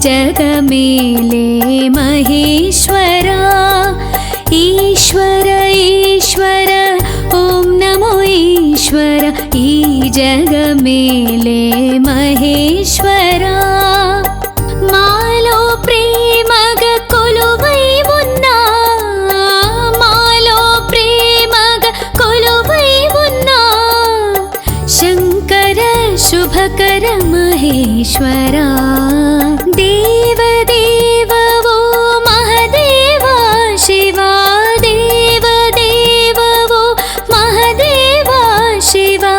जगमेले महेश्वरा ईश्वर ईश्वर ॐ नमो ईश्वर ई जगमेले महेश्वरा मालो प्रेमग कोलुवै उन्ना मालो प्रेमग कोलुवै उन्ना शंकर शुभकर महेश्वरा देव देव वो महदेवा शिवा देव देव वो महदेवा शिवा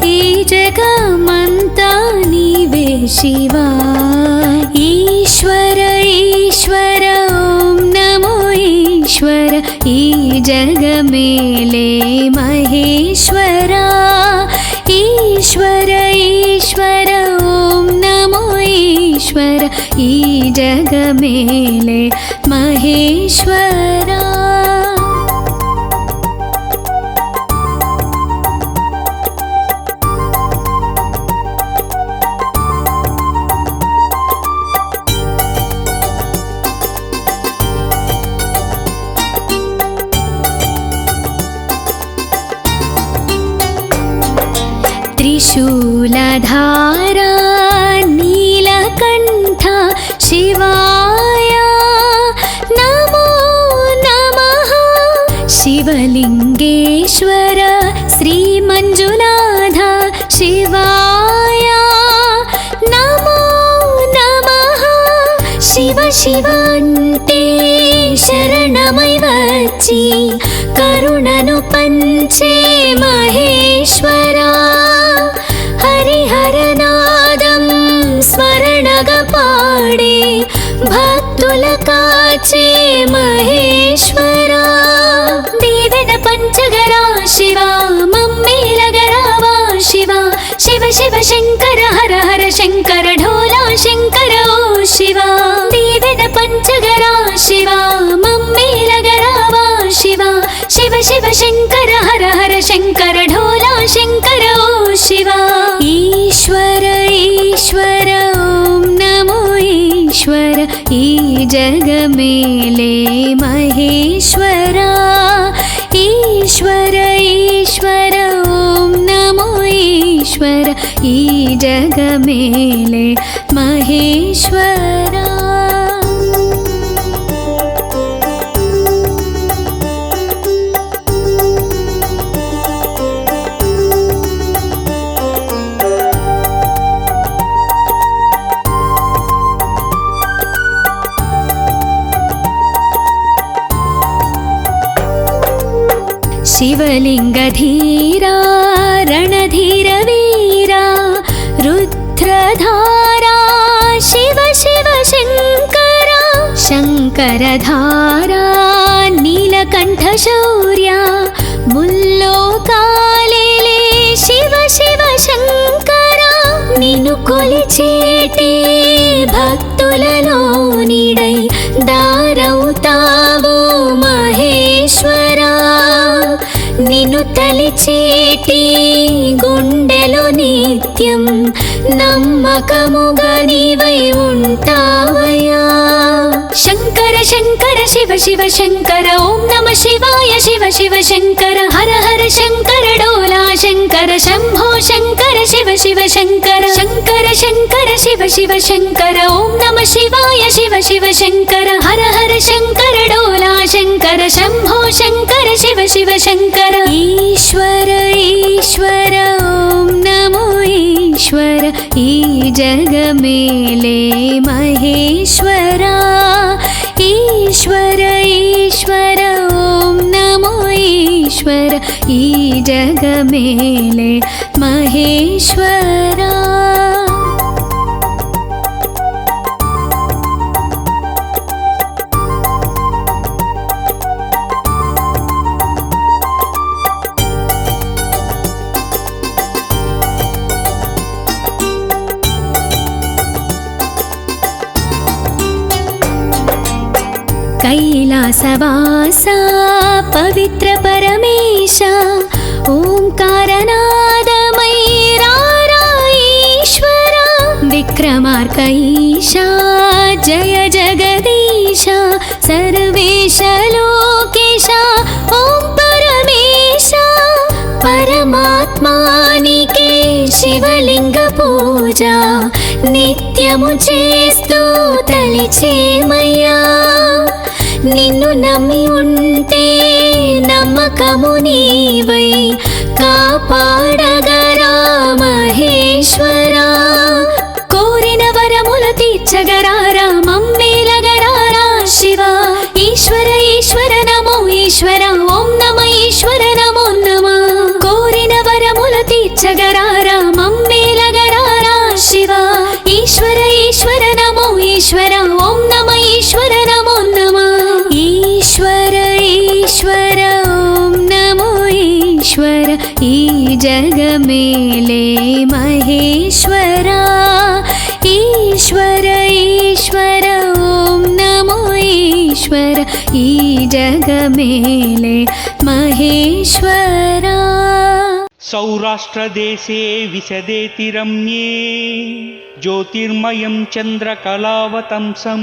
ई जगमंता नीवे शिवा ईश्वर ईश्वर ॐ नमो ईश्वर ई जगमेले महेश्वरा ईश्वर ईश्वर ॐ नमो ईश्वर ई जगमेले महेश्वरा त्रिशूलधारा नीलकण्ठा शिवाय नमो नमः शिवलिङ्गेश्वर श्रीमञ्जुनाथ शिवाय नमो नमः शिव शिव अन्टे शरणमै వచ్చి కరుణను పంచే మహేశ్వరా హరిహరనాదం స్మరణగా పాడే భక్తుల కాచే మహేశ్వరా దీవెన పంచగరా శివా మమ్మేలగరావా శివా శివ శివ శంకర హర హర శంకర ఢోలా శంకర ఓ శివా దీవెన పంచగరా శివా మమ్మేలగరావా శివా శివ శివ శంకర హర హర శంకర ఢోలా శంకర ఓ శివా ఈశ్వర ఈశ్వర ఓం నమో ఈశ్వర ఈ జగమేలే మహేశ్వరా ఈశ్వర ఈశ్వర ఓం నమో ఈశ్వర ఈ జగమేలే మహేశ్వరా शिवलिंगधीरा रणधीर वीरा रुद्रधारा शिव शिव शंकरा शंकरधारा नीलकंठ शौर्या मुल्लोकालेले शिव शिव शंकरा निनु कोलिचेटे भक्तुలలో నీడై దారవుతావో మహేశ్వరా నిన్ను తలిచేటి గుండెలో నిత్యం నమ్మకముగా నీవై ఉంటావయ్యా శంకర శంకర శివ శివ శంకర ఓం నమ శివాయ శివ శివ శంకర హర హర శంకర డోలా శంకర శంభో శంకర శివ శివ శంకర శంకర శంకర శివ శివ శంకర ఓం నమ శివాయ శివ శివ శంకర హర హర శంకర డోలా శంకర శంభో శంకర శివ శివ శంకర ఈశ్వర ఈశ్వర ఓం నమో ఈశ్వర ఈ జగమేలే మహేశ్వరా ఈశ్వర ఈశ్వర ఓం నమో ఈశ్వర ఈ జగమేలే మహేశ్వరా कैलासवासा पवित्र परमेश ओंकारनादमयी रारा ईश्वरा विक्रमादित्य द्वारकईशा जय जगदीश सर्वेश लोकेशा ॐ परमेशा परमात्मानिके शिवलिंग पूजा నిత్యము చేస్తూ తలిచేమయ్యా నిన్ను నమ్మి ఉంటే నమ్మకము నీవై కాపాడగరా మహేశ్వరా కోరిన వరముల తీర్చగరారా మమ్మేలగరారా శివ ఈశ్వర ఈశ్వర నమో ఈశ్వర ఓం నమ ఈశ్వర నమో నమ కోరిన వరముల తీర్చగరారా మమ్మేలగరారా శివ ఈశ్వర ఈశ్వర నమో ఈశ్వర ఓం నమ ఈశ్వర నమో నమ ఈశ్వర ఈశ్వర ఓం నమో ఈశ్వర ఈ జగమేలే మహేశ్వరా ఈశ్వర ఈశ్వర ఓం నమో ఈశ్వర ఈ జగమేలే మహేశ్వరా सौराष्ट्रदेशे विशदेति रम्ये ज्योतिर्मयं चन्द्रकलावतंसं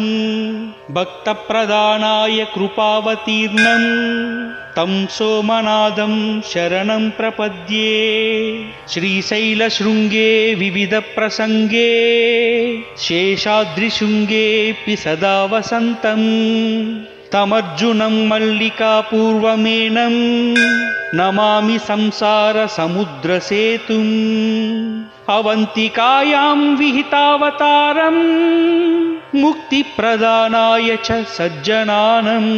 भक्तप्रदानाय कृपावतीर्णं तं सोमनाथं शरणं प्रपद्ये श्रीशैलशृङ्गे विविधप्रसङ्गे शेषाद्रिशृङ्गेऽपि सदा वसन्तं तमर्जुनं मल्लिकापूर्वमेनं नमामि संसारसमुद्रसेतुम् अवन्तिकायां विहितावतारं मुक्तिप्रदानाय च सज्जनानम्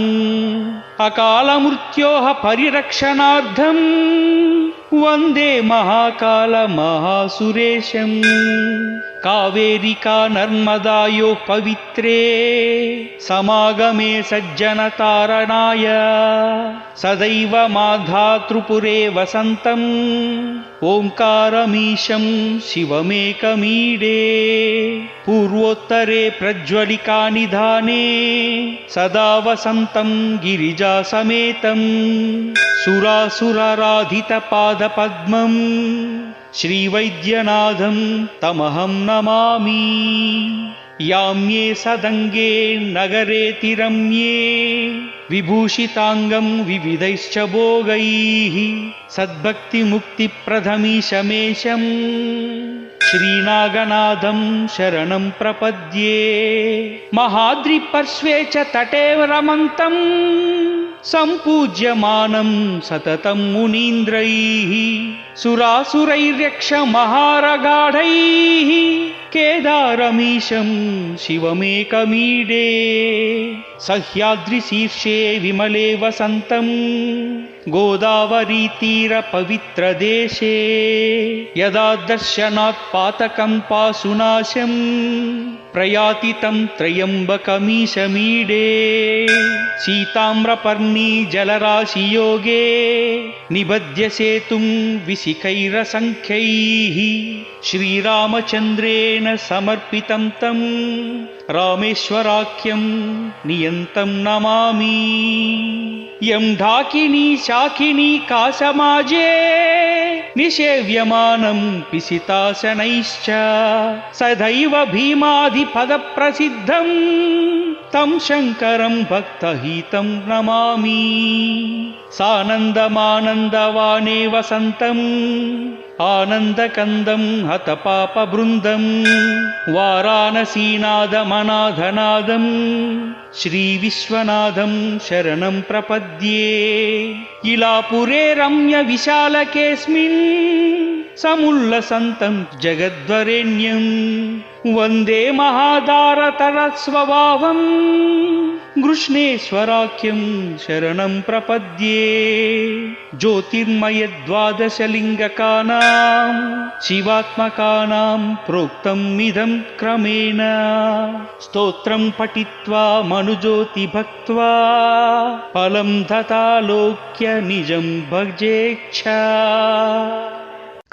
अकालमृत्योः परिरक्षणार्थं वन्दे महाकालमहासुरेशम् कावेरिका नर्मदायोः पवित्रे समागमे सज्जनतारणाय सदैव माधातृपुरे वसन्तम् ओङ्कारमीशं शिवमेकमीडे पूर्वोत्तरे प्रज्वलिकानिधाने सदा वसन्तं गिरिजासमेतं सुरासुराराधितपादपद्मं श्रीवैद्यनाथं तमहं नमामि याम्ये सदङ्गे नगरेति रम्ये विभूषिताङ्गं विविधैश्च भोगैः सद्भक्तिमुक्तिप्रदमीशमेशं श्रीनागनाथं शरणं प्रपद्ये महाद्रिपर्श्वे च तटे रमन्तं सम्पूज्यमानं सततं मुनीन्द्रैः सुरासुरैर्यक्षमहारगाढैः केदारमीशं शिवमेकमीडे सह्याद्रिशीर्षे विमले वसन्तं गोदावरीतीरपवित्रदेशे यदा दर्शनात् पातकं पाशुनाशं प्रयाति तं त्र्यम्बकमीशमीडे सीताम्रपर्णी जलराशियोगे निबध्य सेतुं विशिखैरसङ्ख्यैः श्रीरामचन्द्रेण समर्पितं तं रामेश्वराख्यं नियन्तं नमामि यं ढाकिनी शाकिनी कासमाजे निषेव्यमानं पिसितासनैश्च सदैव भीमादिपदप्रसिद्धं तं शङ्करं भक्तहितं नमामि सानन्दमानन्दवाने वसन्तम् आनन्दकन्दं हतपापबृन्दं वाराणसीनादमनाथनादं श्रीविश्वनाथं शरणं प्रपद्ये इलापुरे रम्यविशालकेऽस्मिन् समुल्लसन्तं जगद्वरेण्यं वन्दे महादारतरस्वभावं गृष्णेश्वराख्यं शरणं प्रपद्ये ज्योतिर्मयद्वादशलिङ्गकानां शिवात्मकानां प्रोक्तम् इदं क्रमेण स्तोत्रं पठित्वा मनुज्योति भक्त्वा फलं तथालोक्य निजं भजेच्छा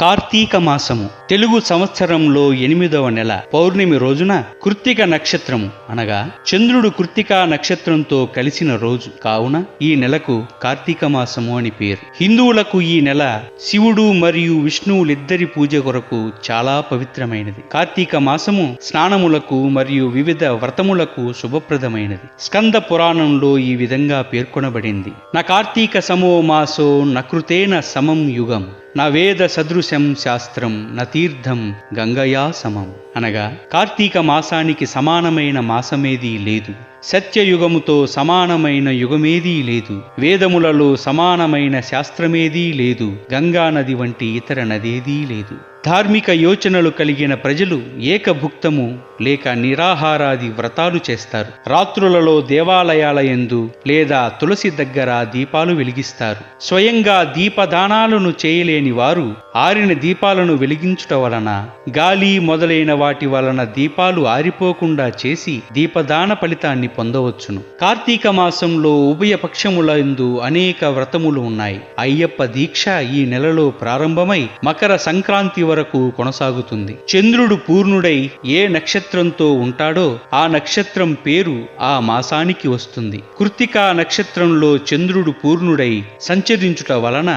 कार्तीक मासము తెలుగు సంవత్సరంలో 8వ నెల పౌర్ణమి రోజున కృత్తిక నక్షత్రము అనగా చంద్రుడు కృత్తికా నక్షత్రంతో కలిసిన రోజు కావున ఈ నెలకు కార్తీక మాసము అని పేరు. హిందువులకు ఈ నెల శివుడు మరియు విష్ణువులిద్దరి పూజ కొరకు చాలా పవిత్రమైనది. కార్తీక మాసము స్నానములకు మరియు వివిధ వ్రతములకు శుభప్రదమైనది. స్కంద పురాణంలో ఈ విధంగా పేర్కొనబడింది. న కార్తీక సమో మాసో నకృతేన సమం యుగం నా వేద సదృశం శాస్త్రం న తీర్థం గంగయా సమం అనగా కార్తీక మాసానికి సమానమైన మాసమేదీ లేదు, సత్యయుగముతో సమానమైన యుగమేదీ లేదు, వేదములలో సమానమైన శాస్త్రమేదీ లేదు, గంగా నది వంటి ఇతర నదేదీ లేదు. ధార్మిక యోచనలు కలిగిన ప్రజలు ఏకభుక్తము లేక నిరాహారాది వ్రతాలు చేస్తారు. రాత్రులలో దేవాలయాల యందు లేదా తులసి దగ్గర దీపాలు వెలిగిస్తారు. స్వయంగా దీపదానాలను చేయలేని వారు ఆరిన దీపాలను వెలిగించుట వలన, గాలి మొదలైన వాటి వలన దీపాలు ఆరిపోకుండా చేసి దీపదాన ఫలితాన్ని పొందవచ్చును. కార్తీక మాసంలో ఉభయ పక్షములందు అనేక వ్రతములు ఉన్నాయి. అయ్యప్ప దీక్ష ఈ నెలలో ప్రారంభమై మకర సంక్రాంతి వరకు కొనసాగుతుంది. చంద్రుడు పూర్ణుడై ఏ నక్షత్రంతో ఉంటాడో ఆ నక్షత్రం పేరు ఆ మాసానికి వస్తుంది. కృత్తికా నక్షత్రంలో చంద్రుడు పూర్ణుడై సంచరించుట వలన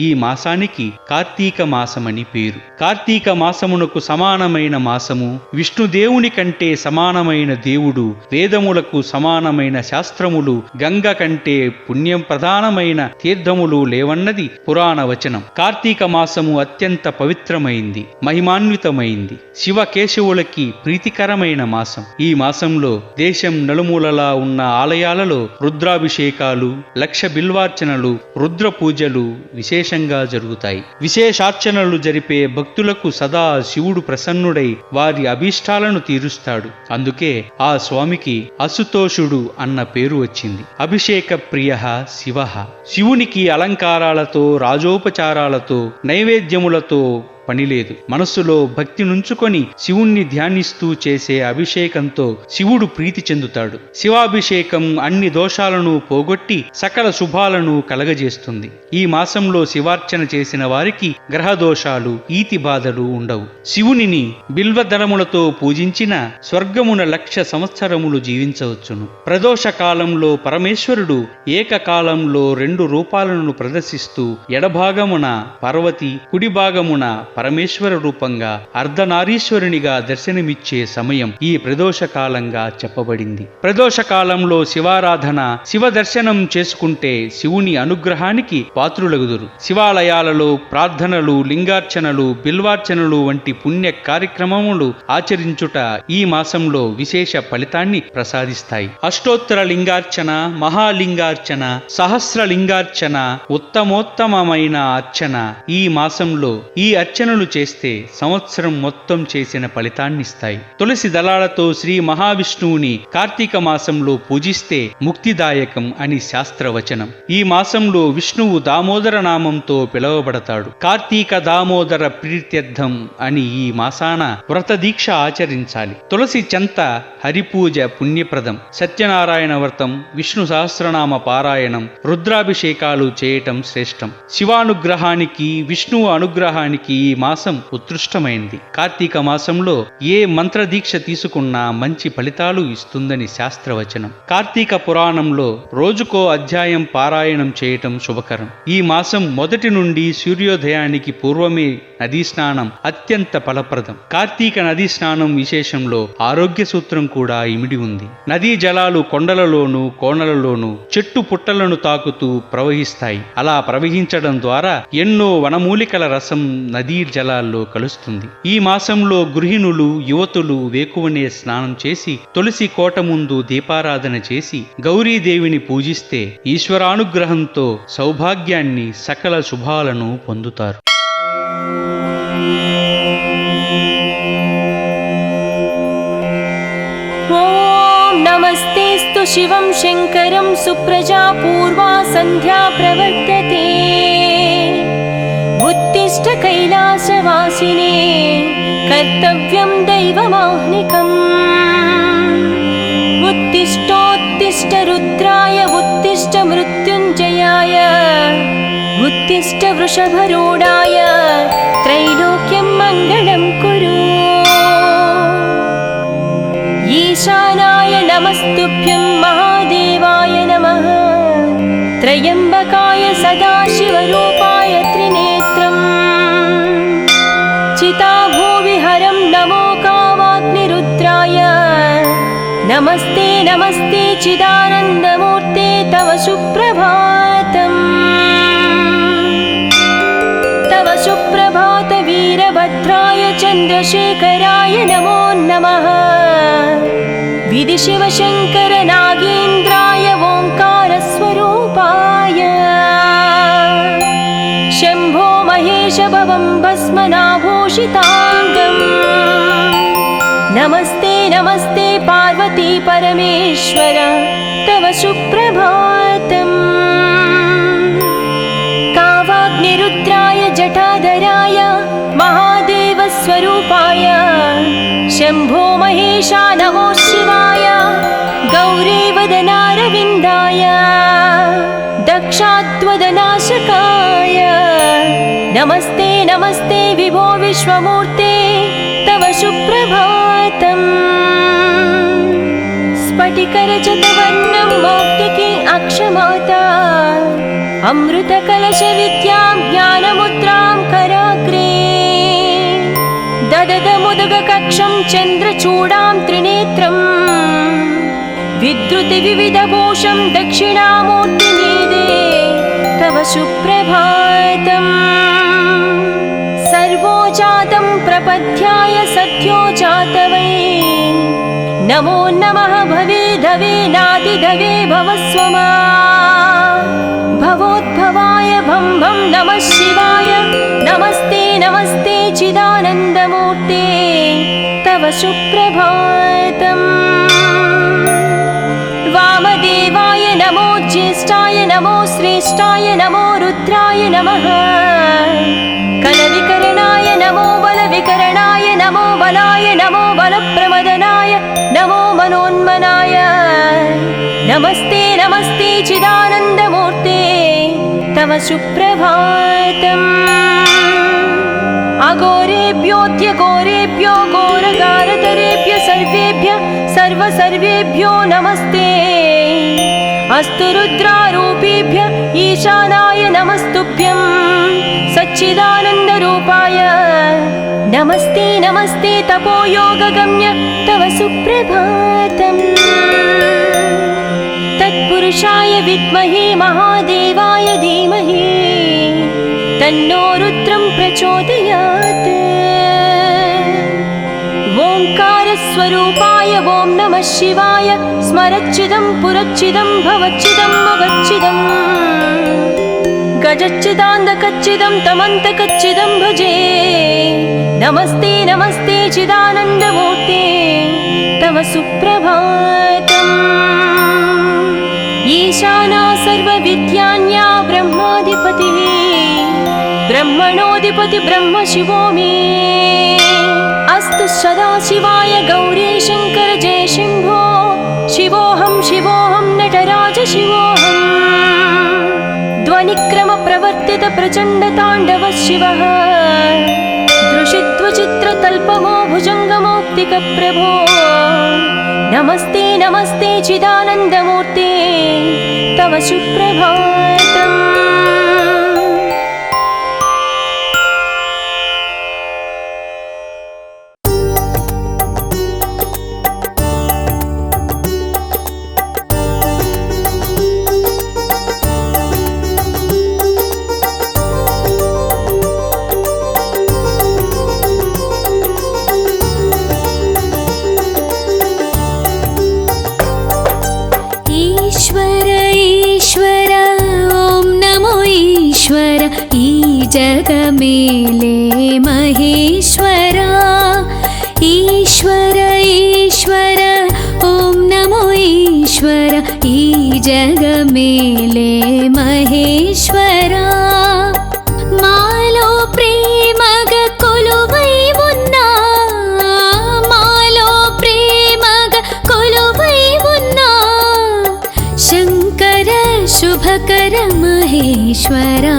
ఈ మాసానికి కార్తీక మాసమని పేరు. కార్తీక మాసమునకు సమానమైన మాసము, విష్ణుదేవుని కంటే సమానమైన దేవుడు, వేదములకు సమానమైన శాస్త్రములు, గంగ కంటే పుణ్యం ప్రధానమైన తీర్థములు లేవన్నది పురాణ వచనం. కార్తీక మాసము అత్యంత పవిత్రమైంది, మహిమాన్వితమైంది, శివకేశవులకి ప్రీతికరమైన మాసం. ఈ మాసంలో దేశం నలుమూలలా ఉన్న ఆలయాలలో రుద్రాభిషేకాలు, లక్ష బిల్వార్చనలు, రుద్ర పూజలు విశేషంగా జరుగుతాయి. విశేషార్చనలు జరిపే భక్తులకు సదా శివుడు ప్రసన్నుడై వారి అభీష్టాలను తీరుస్తాడు. అందుకే ఆ స్వామికి అసుతోషుడు అన్న పేరు వచ్చింది. అభిషేక ప్రియ శివ. శివునికి అలంకారాలతో, రాజోపచారాలతో, నైవేద్యములతో పనిలేదు. మనస్సులో భక్తి నుంచుకొని శివుణ్ణి ధ్యానిస్తూ చేసే అభిషేకంతో శివుడు ప్రీతి చెందుతాడు. శివాభిషేకం అన్ని దోషాలను పోగొట్టి సకల శుభాలను కలగజేస్తుంది. ఈ మాసంలో శివార్చన చేసిన వారికి గ్రహ దోషాలు, ఈతి బాధలు ఉండవు. శివునిని బిల్వదళములతో పూజించిన స్వర్గమున 1,00,000 సంవత్సరములు జీవించవచ్చును. ప్రదోష కాలంలో పరమేశ్వరుడు ఏకకాలంలో 2 రూపాలను ప్రదర్శిస్తూ ఎడభాగమున పార్వతి, కుడి భాగమున పరమేశ్వర రూపంగా అర్ధనారీశ్వరునిగా దర్శనమిచ్చే సమయం ఈ ప్రదోష కాలంగా చెప్పబడింది. ప్రదోష కాలంలో శివారాధన, శివ దర్శనం చేసుకుంటే శివుని అనుగ్రహానికి పాత్రులగుదురు. శివాలయాలలో ప్రార్థనలు, లింగార్చనలు, బిల్వార్చనలు వంటి పుణ్య కార్యక్రమములు ఆచరించుట ఈ మాసంలో విశేష ఫలితాన్ని ప్రసాదిస్తాయి. అష్టోత్తర లింగార్చన, మహాలింగార్చన, సహస్రలింగార్చన, ఉత్తమోత్తమమైన అర్చన ఈ మాసంలో ఈ అర్చనలు చేస్తే సంవత్సరం మొత్తం చేసిన ఫలితాన్నిస్తాయి. తులసి దళాలతో శ్రీ మహావిష్ణువుని కార్తీక మాసంలో పూజిస్తే ముక్తిదాయకం అని శాస్త్రవచనం. ఈ మాసంలో విష్ణువు దామోదర నామంతో పిలువబడతాడు. కార్తీక దామోదర ప్రీత్యర్థం అని ఈ మాసాన వ్రత దీక్ష ఆచరించాలి. తులసి చెంత హరిపూజ పుణ్యప్రదం. సత్యనారాయణ వ్రతం, విష్ణు సహస్రనామ పారాయణం, రుద్రాభిషేకాలు చేయటం శ్రేష్టం. శివానుగ్రహానికి, విష్ణువు అనుగ్రహానికి ఈ మాసం ఉత్కృష్టమైంది. కార్తీక మాసంలో ఏ మంత్ర దీక్ష తీసుకున్నా మంచి ఫలితాలు ఇస్తుందని శాస్త్రవచనం. కార్తీక పురాణంలో రోజుకో అధ్యాయం పారాయణం చేయటం శుభకరం. ఈ మాసం మొదటి నుండి సూర్యోదయానికి పూర్వమే నదీ స్నానం అత్యంత ఫలప్రదం. కార్తీక నదీ స్నానం విశేషంలో ఆరోగ్య సూత్రం కూడా ఇమిడి ఉంది. నదీ జలాలు కొండలలోనూ, కోనలలోనూ, చెట్టు పుట్టలను తాకుతూ ప్రవహిస్తాయి. అలా ప్రవహించడం ద్వారా ఎన్నో వనమూలికల రసం నదీ జలాల్లో కలుస్తుంది. ఈ మాసంలో గృహిణులు, యువతులు వేకువనే స్నానం చేసి తులసి కోట ముందు దీపారాధన చేసి గౌరీదేవిని పూజిస్తే ఈశ్వరానుగ్రహంతో సౌభాగ్యాన్ని, సకల శుభాలను పొందుతారు. ఓం నమస్తేస్తు శివం శంకరం సుప్రజా పూర్వా సంధ్యా ప్రవర్తతే ఉత్తిష్ట కైలాసవాసినే కర్తవ్యం దైవమాహ్నికం ఉత్తిష్టోత్తిష్ట రుద్రాయ ఉత్తిష్ట మృత్యుంజయాయ ఉత్తిష్ట వృషభరూఢాయ త్రైలోక్యం मङ्गलं कुरु। ईशानाय नमस्तुभ्यं महादेवाय नमः। त्रयम्बकाय सदाशिवरूपाय त्रिनेत्रम् चिताभूविहरं नमो कावाग्निरुद्राय। नमस्ते नमस्ते चिदानन्दमूर्ते तव सुप्रभातम्। तव सुप्रभात वीरभद्राय चन्द्रशेखराय नमो नमः। विधिशिवशङ्कर नागेन्द्राय ओङ्कारस्वरूपाय। शम्भो महेश भवं भस्मनाभूषिताङ्गम्। नमस्ते नमस्ते पार्वती परमेश्वर तव सुप्रभातम्। कावाग्निरुद्राय जटाधराय महादेवस्वरूपाय। शम्भो महेशा नमो शिवाय गौरीवदनारविन्दाय दक्षात्वदनाशकाय। नमस्ते नमस्ते विभो विश्वमूर्ते तव सुप्रभातम्। स्फटिकरजतवर्णं मौक्तिकी अक्षमाता। अमृतकलशविद्यां ज्ञानमुद्रां कराग्रे। दददमुदगकक्षं चन्द्रचूडां त्रिनेत्रम्। विद्रुतिविविधभूषं दक्षिणामूर्तिमीदे तव सुप्रभातम्। सर्वो जातं प्रपद्याय सद्यो जातवै। नमो नमः भवे धवे नादिधवे भवस्वमा। भवोद्भवाय भं भं नमः शिवाय। नमस्ते नमस्ते चिदानन्दमूर्ते तव सुप्रभातम्। वामदेवाय नमो ज्येष्ठाय नमो श्रेष्ठाय नमो रुद्राय नमः। कलविकरणाय नमो बलविकरणाय नमो बलाय नमो बलप्रमदनाय नमो मनोन्मनाय। नमस्ते नमस्ते चिदानन्दमूर्ते तव सुप्रभातम्। अघोरेभ्योऽद्यघोरेभ्यो घोरगारतरेभ्य सर्वेभ्य सर्वसर्वेभ्यो नमस्ते। अस्तु रुद्रारूपेभ्य ईशानाय नमस्तुभ्यं सच्चिदानन्दरूपाय। नमस्ते नमस्ते तपोयोगगम्य तव सुप्रभातम्। तत्पुरुषाय विद्महे महादेवाय धीमहि तन्नो रुद्रं प्रचोदयात्। ओङ्कारस्वरूपाय ॐ नमः शिवाय। स्मरच्चिदं पुरच्चिदं भवच्चिदं मगच्चिदम्। गजच्चिदान्धकच्चिदं तमन्तकच्चिदं भजे। नमस्ते नमस्ते चिदानन्दमूर्ते तव सुप्रभातम्। ईशाना सर्वविद्यान्या ब्रह्माधिपतिः। ब्रह्मणोऽधिपति ब्रह्म शिवो मे। अस्तु सदाशिवाय गौरीशङ्कर जय शम्भो। शिवोऽहं शिवोऽहं नटराज शिवोऽहम्। ध्वनिक्रमप्रवर्तित प्रचण्डताण्डव शिवः। दृशिद्वचित्रतल्पमो भुजङ्गमौक्तिकप्रभो। नमस्ते नमस्ते चिदानन्दमूर्ते तव सुप्रभातम्। जगमेले महेश्वरा। ईश्वर ईश्वर ॐ नमो ईश्वर। ई जगमेले महेश्वरा। मालो प्रेमग कोलुवै उन्ना। मालो प्रेमग कोलुवै उन्ना। शङ्कर शुभकर महेश्वरा।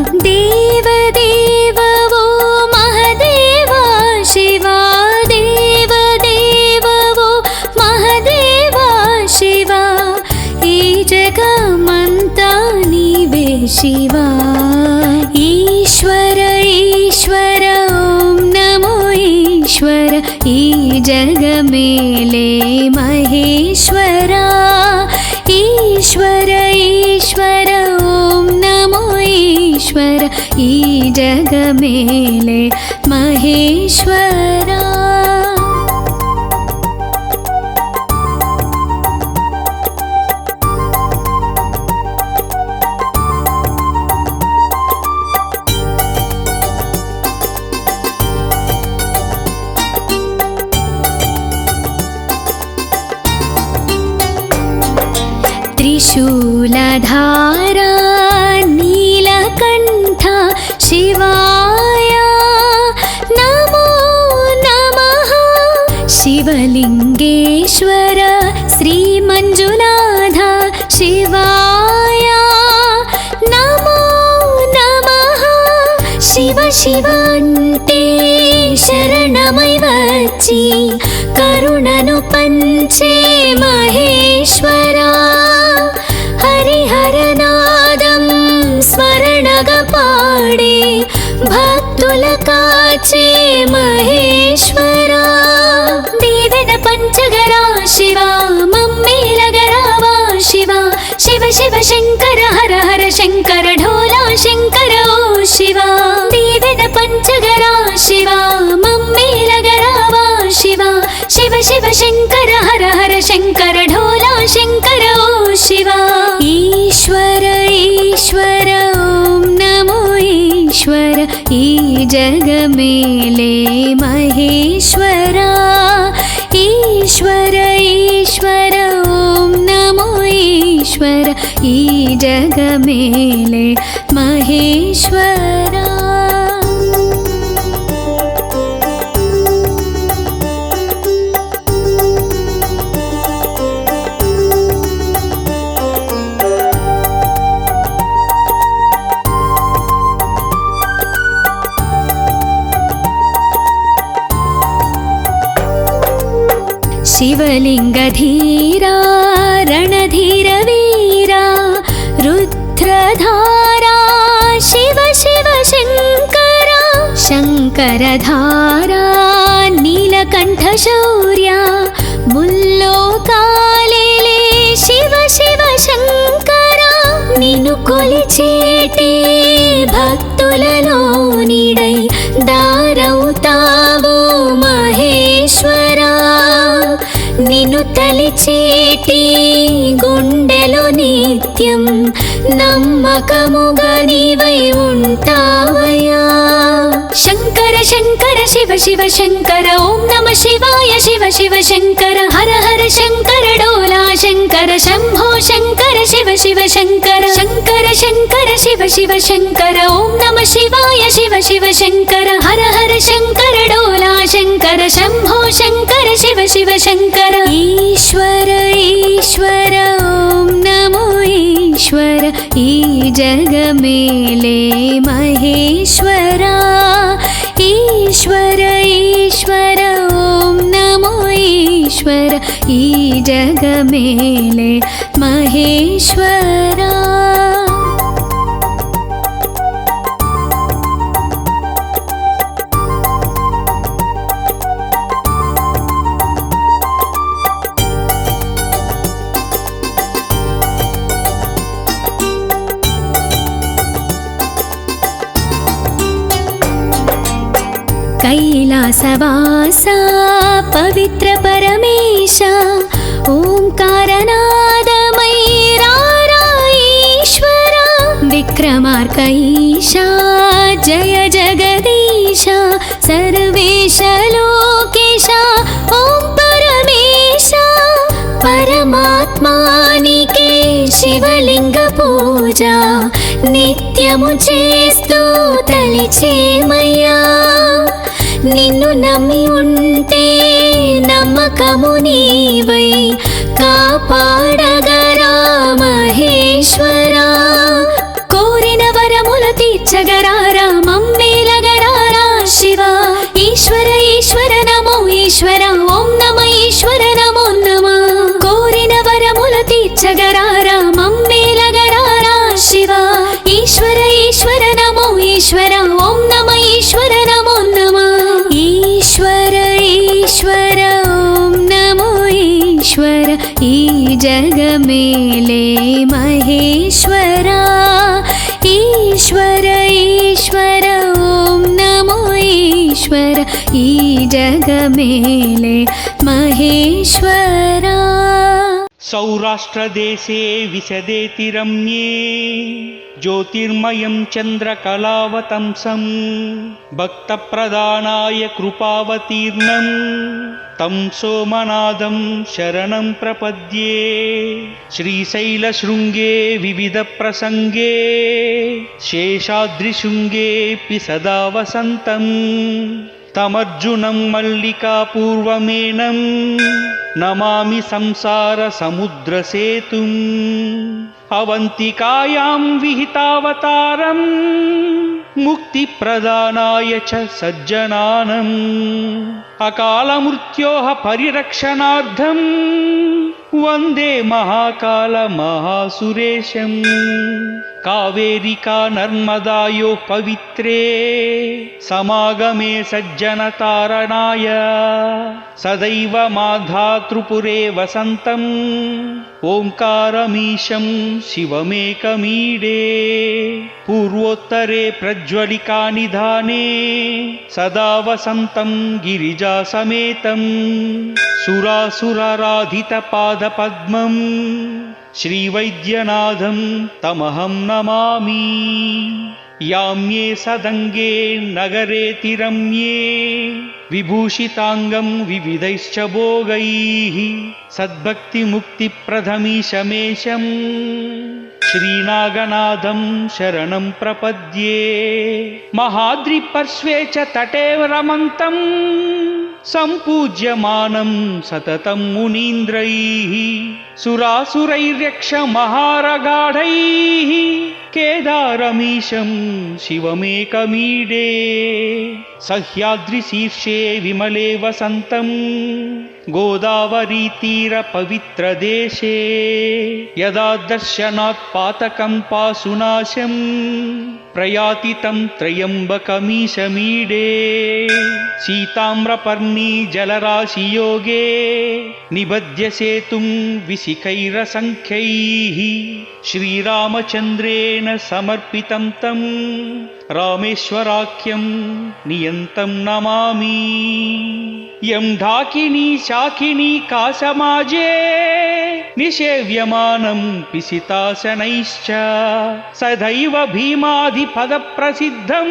देव देव वो महदेव। शिवा ईश्वर ईश्वर ॐ नमो ईश्वर ई जग मेले महेश्वरा ईश्वर ईश्वर ॐ नमो ईश्वर ई जग मेले महेश्वरा त्रिशूलधारा नीलकण्ठा शिवाय नमो नमः शिवलिङ्गेश्वर श्रीमञ्जुनाथ शिवाय नमो नमः शिव शिव अन्टे शरणमै వచ్చి కరుణను పంచే మహేశ్వరా హరిహరనాదం స్మరణగా పాడే భక్తుల కాచే మహేశ్వరా దీవెన పంచగరా శివ మమ్మేలగరావా శివ శివ శివ శంకర హర హర శంకర ఢోలా శంకర ఓ శివ దీవెన పంచగరా శివ మమ్మేలగరావా శివ శివ శివ శంకర హర హర శంకర ఢోలా శంకర ఓ శివ ఈశ్వర ఈశ్వర ఓం నమో ఈశ్వర ఈ జగ మేలే మహేశ్వరా ఈశ్వర ఈశ్వర ఓం నమో ఈశ్వర ఈ జగ మేలే మహేశ్వరా शिवलिंगधीरा रणधीरवीरा रुद्रधारा शिव शिव शंकरा शंकरधारा नीलकंठ शौर्या मुल्लोकालेले शिव शिव शंकरा निन्नु कोलिचेटे भक्तुలలో నీడై దారవుతావు మహేశ్వరా నిన్ను తలిచేటి గుండెలో నిత్యం నమ్మకముగా నీవై ఉంటావయ్యా శంకర శంకర శివ శివ శంకర ఓం నమ శివాయ శివ శివ శంకర హర హర శంకర డోలా శంకర శంభో శంకర శివ శివ శంకర శంకర శంకర శివ శివ శంకర ఓం నమ శివాయ శివ శివ శంకర హర హర శంకర డోలా శంకర శంభో శంకర శివ శివ శంకర ఈశ్వర ఈశ్వర ఓం నమో ఈశ్వర ఈ జగ మేలే మహేశ్వరా ఈశ్వర ఈశ్వర ఓం నమో ఈశ్వర ఈ జగ మేలే మహేశ్వరా कैलासवासा पवित्र परमेश ओंकारनादमयीरा ईश्वरा विक्रमार्कईशा जय जगदीश सर्वेश लोकेश ओं परमेश परमात्मानिके शिवलिंग पूजा నిత్యము చేస్తూ తలిచేమయ్యా నిన్ను నమ్మి ఉంటే నమ్మకము నీవై కాపాడగరా మహేశ్వరా కోరిన వరముల తీర్చగరారా మమ్మేలగరారా శివ ఈశ్వర ఈశ్వర నమో ఈశ్వర ఓం నమ ఈశ్వర నమో నమ కోరిన వరముల తీర్చగరారా మమ్మేలగరారా శివ ఈశ్వర ఓం నమ ఈశ్వర నమో నమ ఈశ్వర ఈశ్వర ఓం నమో ఈశ్వర ఈ జగమేలే మహేశ్వరా ఈశ్వర ఈశ్వర ఓం నమో ఈశ్వర ఈ జగమేలే మహేశ్వరా సౌరాష్ట్రదేశే విశదేతి రమ్యే జ్యోతిర్మయం చంద్రకళావతంసం భక్తప్రదానాయ కృపావతీర్ణం తం సోమనాథం శరణం ప్రపద్యే శ్రీశైలశృంగే వివిధ ప్రసంగే శేషాద్రిశృంగేऽపి సదా వసంతం తమర్జునం మల్లికాపూర్వమేనం నమామి సంసార సముద్రసేతుం అవంతికాయాం విహితావతారం ముక్తిప్రదానాయ చ సజ్జనానం అకాలమృత్యోః పరిరక్షణార్థం వందే మహాకాల మహాసురేశం కావేరికా నర్మదాయోః పవిత్రే సమాగమే సజ్జనతారణాయ సదైవ మాధాతృపురే వసంతం ఓంకారమీశం శివమేకమీడే పూర్వోత్తరే ప్రజ్వలికా నిధానే సదా వసంతం గిరిజాసమేతం సురాసురారాధిత పాదపద్మం శ్రీవైద్యనాథం తమహం నమామి యామ్యే సదంగే నగరేతి రమ్యే విభూషితాంగం వివిధైశ్చ భోగైః సద్భక్తిముక్తిప్రదమీశమేశం శ్రీనాగనాథం శరణం ప్రపద్యే మహాద్రిపర్శ్వే చ తటే రమంతం సంపూజ్యమానం సతతం మునీంద్రైః సురాసురైర్యక్ష మహారగాఢైః కేదారమీశం శివమేకమీడే సహ్యాద్రిశీర్షే విమలే వసంతం గోదావరీతీర పవిత్రదేశే యదా దర్శనాత్ పాతకం పాసునాశం ప్రయాతి తం త్రయంబకమీశమీడే సీతామ్రపర్ణీ జలరాశియోగే నిబధ్య సేతుం విశిఖైరసంఖ్యైః శ్రీరామచంద్రేణ సమర్పితం తం రామేశ్వరాఖ్యం నియంతం నమామి యం ఢాకినీ శాకినీ కాసమాజే నిషేవ్యమానం పిసితాసనైశ్చ సదైవ భీమాధిపద ప్రసిద్ధం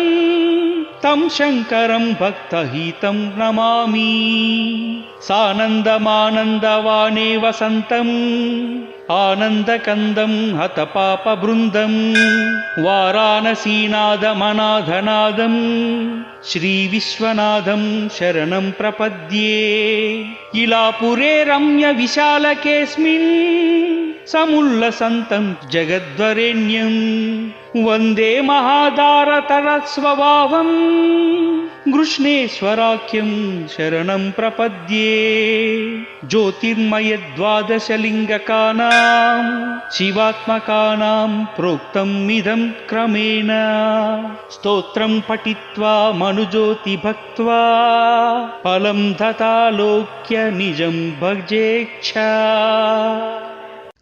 తం శంకరం భక్తహితం నమామి సానందమానందవానే వసంతం ఆనందకందం హతపాప బృందం వారాణసీనాదమనాథనాదం శ్రీ విశ్వనాథం శరణం ప్రపద్యే ఇలాపురే రమ్య విశాలకేస్మిన్ సముల్లసంతం జగద్వరేణ్యం వందే మహాదారతర స్వభావం గృష్ణేశ్వరాఖ్యం శరణం ప్రపద్యే జ్యోతిర్మయ ద్వాదశలింగకానాం శివాత్మకానాం ప్రోక్తం ఇదం క్రమేణ స్తోత్రం పఠిత్వా మనుజ్యోతి భక్త్వా ఫలం దతాలోక్య నిజం భజేచ్ఛ.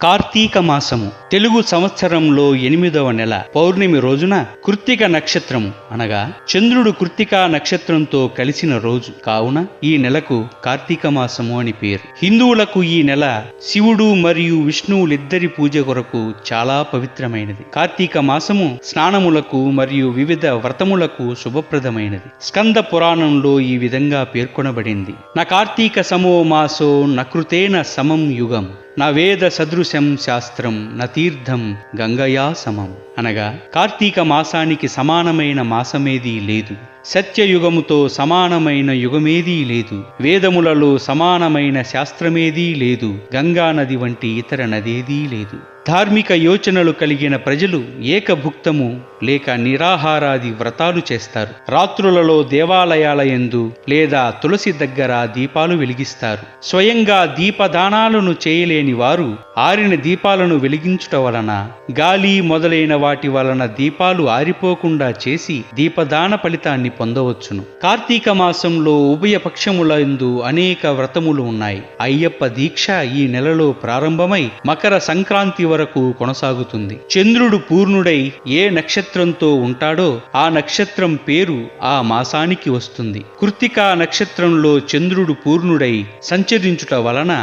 కార్తీక మాసము తెలుగు సంవత్సరంలో 8వ నెల పౌర్ణమి రోజున కృత్తిక నక్షత్రము అనగా చంద్రుడు కృత్తికా నక్షత్రంతో కలిసిన రోజు కావున ఈ నెలకు కార్తీక మాసము అని పేరు. హిందువులకు ఈ నెల శివుడు మరియు విష్ణువులిద్దరి పూజ కొరకు చాలా పవిత్రమైనది. కార్తీక మాసము స్నానములకు మరియు వివిధ వ్రతములకు శుభప్రదమైనది. స్కంద పురాణంలో ఈ విధంగా పేర్కొనబడింది. న కార్తీక సమో మాసో నకృతేన సమం యుగం నా వేద సదృశం శాస్త్రం న తీర్థం గంగయా సమం అనగా కార్తీక మాసానికి సమానమైన మాసమేదీ లేదు, సత్యయుగముతో సమానమైన యుగమేదీ లేదు, వేదములలో సమానమైన శాస్త్రమేదీ లేదు, గంగా నది వంటి ఇతర నదేదీ లేదు. ధార్మిక యోచనలు కలిగిన ప్రజలు ఏకభుక్తము లేక నిరాహారాది వ్రతాలు చేస్తారు. రాత్రులలో దేవాలయాల యందు లేదా తులసి దగ్గర దీపాలు వెలిగిస్తారు. స్వయంగా దీపదానాలను చేయలేని వారు ఆరిన దీపాలను వెలిగించుట వలన, గాలి మొదలైన వాటి వలన దీపాలు ఆరిపోకుండా చేసి దీపదాన ఫలితాన్ని పొందవచ్చును. కార్తీక మాసంలో ఉభయ పక్షములందు అనేక వ్రతములు ఉన్నాయి. అయ్యప్ప దీక్ష ఈ నెలలో ప్రారంభమై మకర సంక్రాంతి వరకు కొనసాగుతుంది. చంద్రుడు పూర్ణుడై ఏ నక్షత్రంతో ఉంటాడో ఆ నక్షత్రం పేరు ఆ మాసానికి వస్తుంది. కృత్తికా నక్షత్రంలో చంద్రుడు పూర్ణుడై సంచరించుట వలన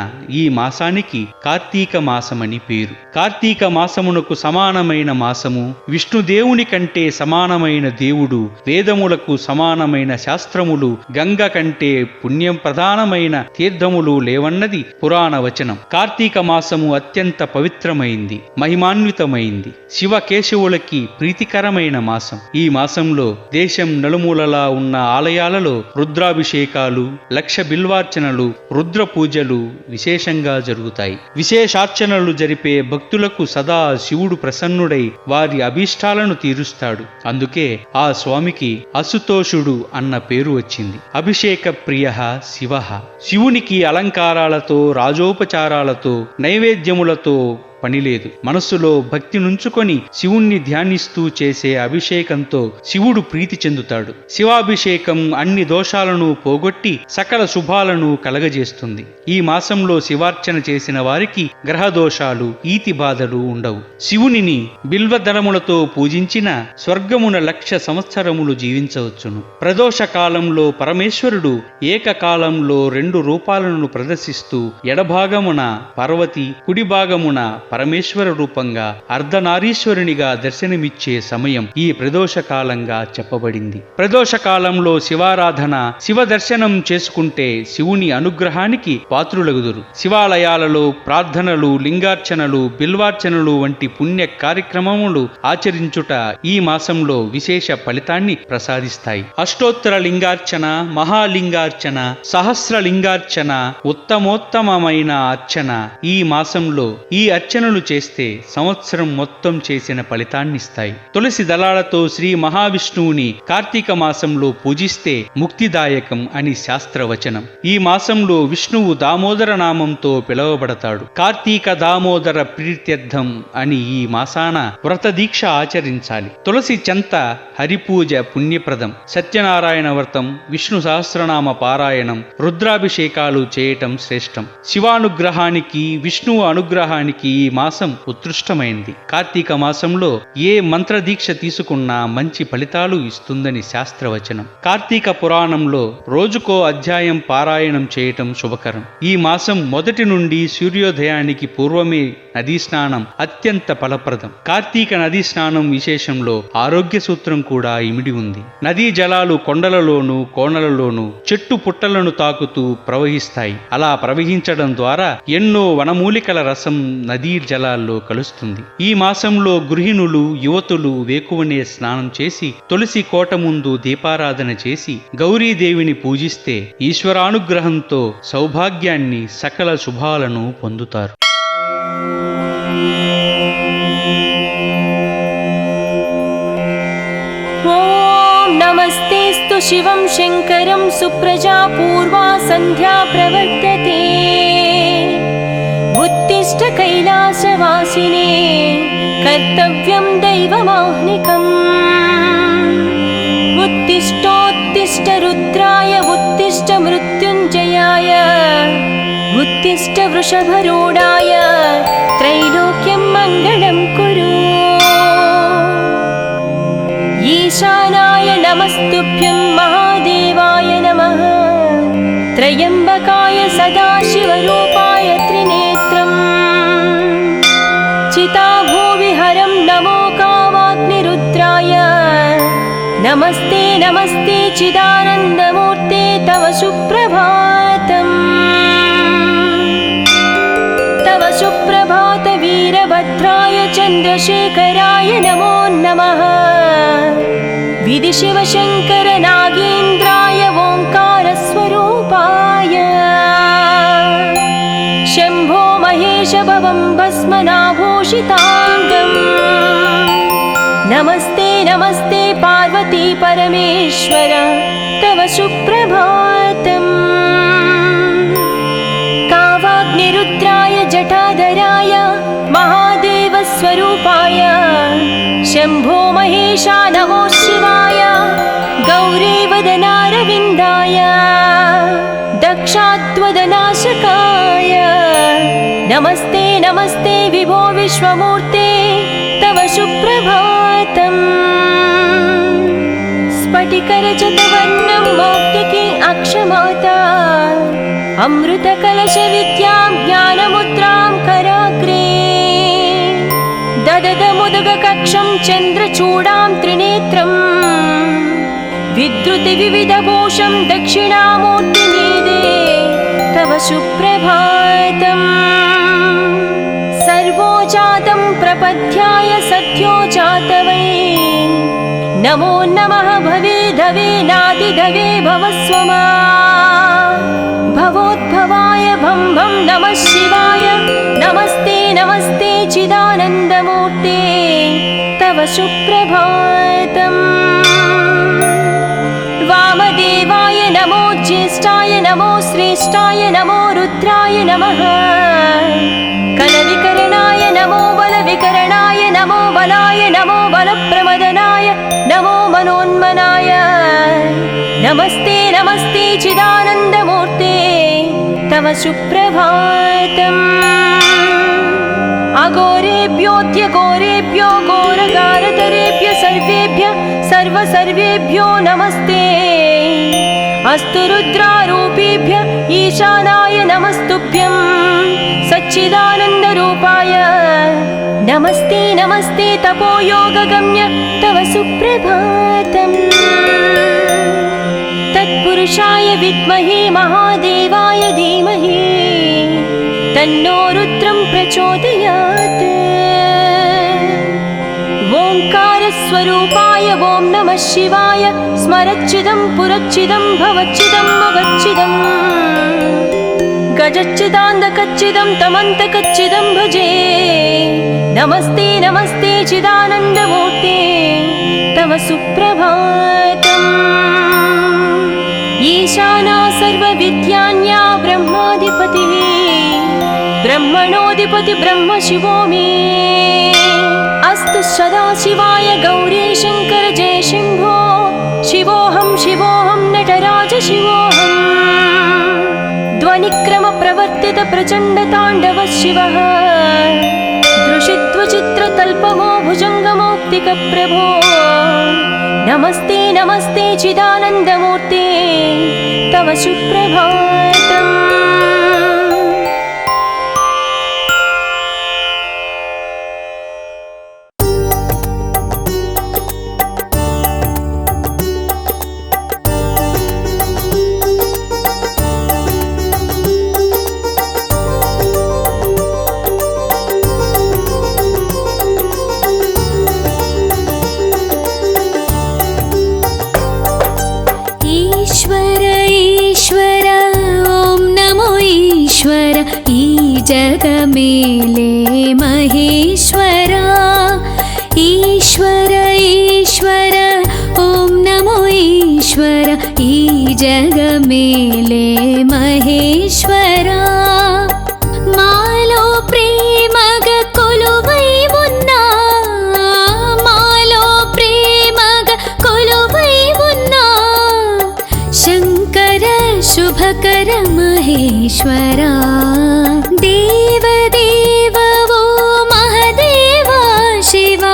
ఈ మాసానికి కార్తీక మాసమని పేరు. కార్తీక మాసమునకు సమానమైన మాసము, విష్ణుదేవుని కంటే సమానమైన దేవుడు, వేదములకు సమానమైన శాస్త్రములు, గంగ కంటే పుణ్యం ప్రధానమైన తీర్థములు లేవన్నది పురాణ వచనం. కార్తీక మాసము అత్యంత పవిత్రమైంది, మహిమాన్వితమైంది, శివకేశవులకి ప్రీతికరమైన మాసం. ఈ మాసంలో దేశం నలుమూలలా ఉన్న ఆలయాలలో రుద్రాభిషేకాలు, లక్ష బిల్వార్చనలు, రుద్ర పూజలు విశేషంగా జరుగుతాయి. విశేషార్చనలు జరిపే భక్తులకు సదా శివుడు ప్రసన్నుడై వారి అభీష్టాలను తీరుస్తాడు. అందుకే ఆ స్వామికి అసుతోషుడు అన్న పేరు వచ్చింది. అభిషేక ప్రియ శివ. శివునికి అలంకారాలతో, రాజోపచారాలతో, నైవేద్యములతో పనిలేదు. మనస్సులో భక్తి నుంచుకొని శివుణ్ణి ధ్యానిస్తూ చేసే అభిషేకంతో శివుడు ప్రీతి చెందుతాడు. శివాభిషేకం అన్ని దోషాలను పోగొట్టి సకల శుభాలను కలగజేస్తుంది. ఈ మాసంలో శివార్చన చేసిన వారికి గ్రహ దోషాలు, ఈతి బాధలు ఉండవు. శివునిని బిల్వదళములతో పూజించిన స్వర్గమున 1,00,000 సంవత్సరములు జీవించవచ్చును. ప్రదోష కాలంలో పరమేశ్వరుడు ఏకకాలంలో 2 రూపాలను ప్రదర్శిస్తూ ఎడభాగమున పార్వతి, కుడి భాగమున పరమేశ్వర రూపంగా అర్ధనారీశ్వరునిగా దర్శనమిచ్చే సమయం ఈ ప్రదోష కాలంగా చెప్పబడింది. ప్రదోష కాలంలో శివారాధన, శివ దర్శనం చేసుకుంటే శివుని అనుగ్రహానికి పాత్రులగుదురు. శివాలయాలలో ప్రార్థనలు, లింగార్చనలు, బిల్వార్చనలు వంటి పుణ్య కార్యక్రమములు ఆచరించుట ఈ మాసంలో విశేష ఫలితాన్ని ప్రసాదిస్తాయి. అష్టోత్తర లింగార్చన, మహాలింగార్చన, సహస్రలింగార్చన, ఉత్తమోత్తమమైన అర్చన ఈ మాసంలో ఈ అర్చనలు చేస్తే సంవత్సరం మొత్తం చేసిన ఫలితాన్నిస్తాయి. తులసి దళాలతో శ్రీ మహావిష్ణువుని కార్తీక మాసంలో పూజిస్తే ముక్తిదాయకం అని శాస్త్రవచనం. ఈ మాసంలో విష్ణువు దామోదర నామంతో పిలువబడతాడు. కార్తీక దామోదర ప్రీత్యర్థం అని ఈ మాసాన వ్రత దీక్ష ఆచరించాలి. తులసి చెంత హరిపూజ పుణ్యప్రదం. సత్యనారాయణ వ్రతం, విష్ణు సహస్రనామ పారాయణం, రుద్రాభిషేకాలు చేయటం శ్రేష్టం. శివానుగ్రహానికి, విష్ణువు అనుగ్రహానికి ఈ మాసం ఉత్కృష్టమైంది. కార్తీక మాసంలో ఏ మంత్ర దీక్ష తీసుకున్నా మంచి ఫలితాలు ఇస్తుందని శాస్త్రవచనం. కార్తీక పురాణంలో రోజుకో అధ్యాయం పారాయణం చేయటం శుభకరం. ఈ మాసం మొదటి నుండి సూర్యోదయానికి పూర్వమే నదీ స్నానం అత్యంత ఫలప్రదం. కార్తీక నదీ స్నానం విశేషంలో ఆరోగ్య సూత్రం కూడా ఇమిడి ఉంది. నదీ జలాలు కొండలలోనూ, కోణలలోనూ, చెట్టు పుట్టలను తాకుతూ ప్రవహిస్తాయి. అలా ప్రవహించడం ద్వారా ఎన్నో వనమూలికల రసం నదీ జలాల్లో కలుస్తుంది. ఈ మాసంలో గృహిణులు, యువతులు వేకువనే స్నానం చేసి తులసి కోట ముందు దీపారాధన చేసి గౌరీదేవిని పూజిస్తే ఈశ్వరానుగ్రహంతో సౌభాగ్యాన్ని, సకల శుభాలను పొందుతారు. ఓం నమస్తేస్తు శివం శంకరం సుప్రజా పూర్వా సంధ్యా ప్రవర్తతే ఉత్తిష్ట కైలాసవాసినే కర్తవ్యం దైవమాహ్నికం ఉత్తిష్టోత్తిష్ట రుద్రాయ ఉత్తిష్ట మృత్యుంజయాయ ఉత్తిష్ట వృషభరూఢాయ త్రైలోక్యం మంగళం కురు ఈశానాయ నమస్తుభ్యం మహాదేవాయ నమః త్రయంబకాయ సదాశివరూపాయ త్రినేత్రం చితాభూవిహరం నమో కామాగ్నిరుద్రాయ నమస్తే నమస్తే చిదానందమూర్తే తవ సుప్రభాతం తవ సుప్రభాత వీరభద్రాయ చంద్రశేఖరాయ నమో నమః విధి శివశంకర నాగేంద్రాయ ఓంకార స్వరూపాయ శంభో మహేశ భవం భస్మనాభో भूषिताङ्गम् नमस्ते नमस्ते पार्वती परमेश्वर तव सुप्रभातम् कावाग्निरुद्राय जटाधराय महादेवस्वरूपाय शम्भो महेशा नमो शिवाय गौरीवदनारविन्दाय दक्षात्वदनाशकाय नमस्ते नमस्ते विभो विश्वमूर्ते तव सुप्रभातम् स्फटिकरजतवर्णं मौक्तिकी अक्षमाता अमृतकलशविद्यां ज्ञानमुद्रां कराग्रे दददमुदगकक्षं चन्द्रचूडां त्रिनेत्रम् विद्रुतिविविधभूषं दक्षिणामूर्तिमीदे तव सुप्रभातम् सर्वो जातं प्रपद्याय सद्यो जातवै नमो नमः भवे धवे नादिधवे भवस्वमा भवोद्भवाय भं भं नमः शिवाय नमस्ते नमस्ते चिदानन्दमूर्ते तव सुप्रभातम् वामदेवाय नमो ज्येष्ठाय नमो श्रेष्ठाय नमो रुद्राय नमः कलविकरणाय नमो बलविकरणाय नमो बलाय नमो बलप्रमदनाय नमो मनोन्मनाय नमस्ते नमस्ते चिदानन्दमूर्ते तव सुप्रभातम् अघोरेभ्योऽद्यघोरेभ्यो घोरगारतरेभ्य सर्वेभ्यो नमस्ते अस्तु रुद्रारूपेभ्य ईशानाय नमस्तुभ्यं सच्चिदानन्दरूपाय नमस्ते नमस्ते तपोयोगगम्य तव सुप्रभातम् तत्पुरुषाय विद्महे महादेवाय धीमहि तन्नो रुद्रं प्रचोदयात् ओंकारस्वरूपाय ॐ नमः शिवाय स्मरच्चिदं पुरच्चिदं भवच्चिदं मगच्चिदम् गजच्चिदान्धकच्चिदं तमन्तकच्चिदं भजे नमस्ते नमस्ते चिदानन्दमूर्ते तव सुप्रभातम् ईशाना सर्वविद्यान्या ब्रह्माधिपतिः ब्रह्मणोऽधिपति ब्रह्म शिवो मे अस्तु सदाशिवाय गौरी शङ्कर जय शम्भो शिवोऽहं नटराज शिवोऽहम् ध्वनिक्रमप्रवर्तित प्रचण्डताण्डव शिवः दृशित्वचित्रतल्पमो भुजङ्गमौक्तिकप्रभो नमस्ते नमस्ते चिदानन्दमूर्ते तव सुप्रभातम् जग मेले महेश्वरा ईश्वर ईश्वर ॐ नमो ईश्वर ई जग मेले महेश्वरा मालो प्रेमग कोलुवै उन्ना मालो प्रेमग कोलुवै उन्ना शंकर शुभकर महेश्वरा देव देव वो महदेवा शिवा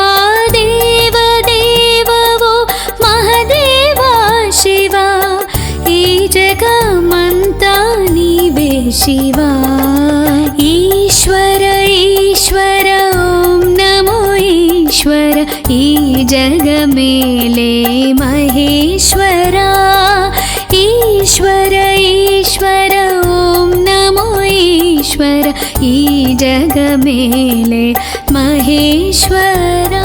देव देव वो महदेवा शिवा ई जगमंता नीवे शिवा ईश्वर ईश्वर ओम नमो ईश्वर ई जग मेले महेश्वरा ईश्वर ईश्वर ओम नमो ईश्वर ई जग मेले महेश्वरा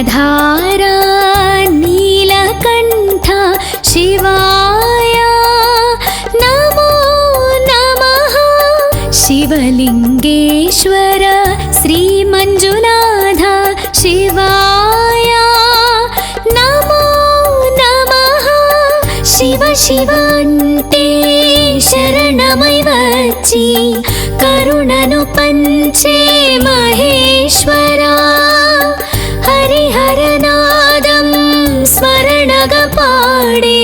कर्णधारा नीलकण्ठ शिवाय नमो नमः। शिवलिङ्गेश्वर श्रीमञ्जुनाथ शिवाय नमो नमः। शिव शिव అంటే శరణమై వచ్చి కరుణను పంచే మహేశ్వరా, హరిహరనాదం స్మరణగా పాడే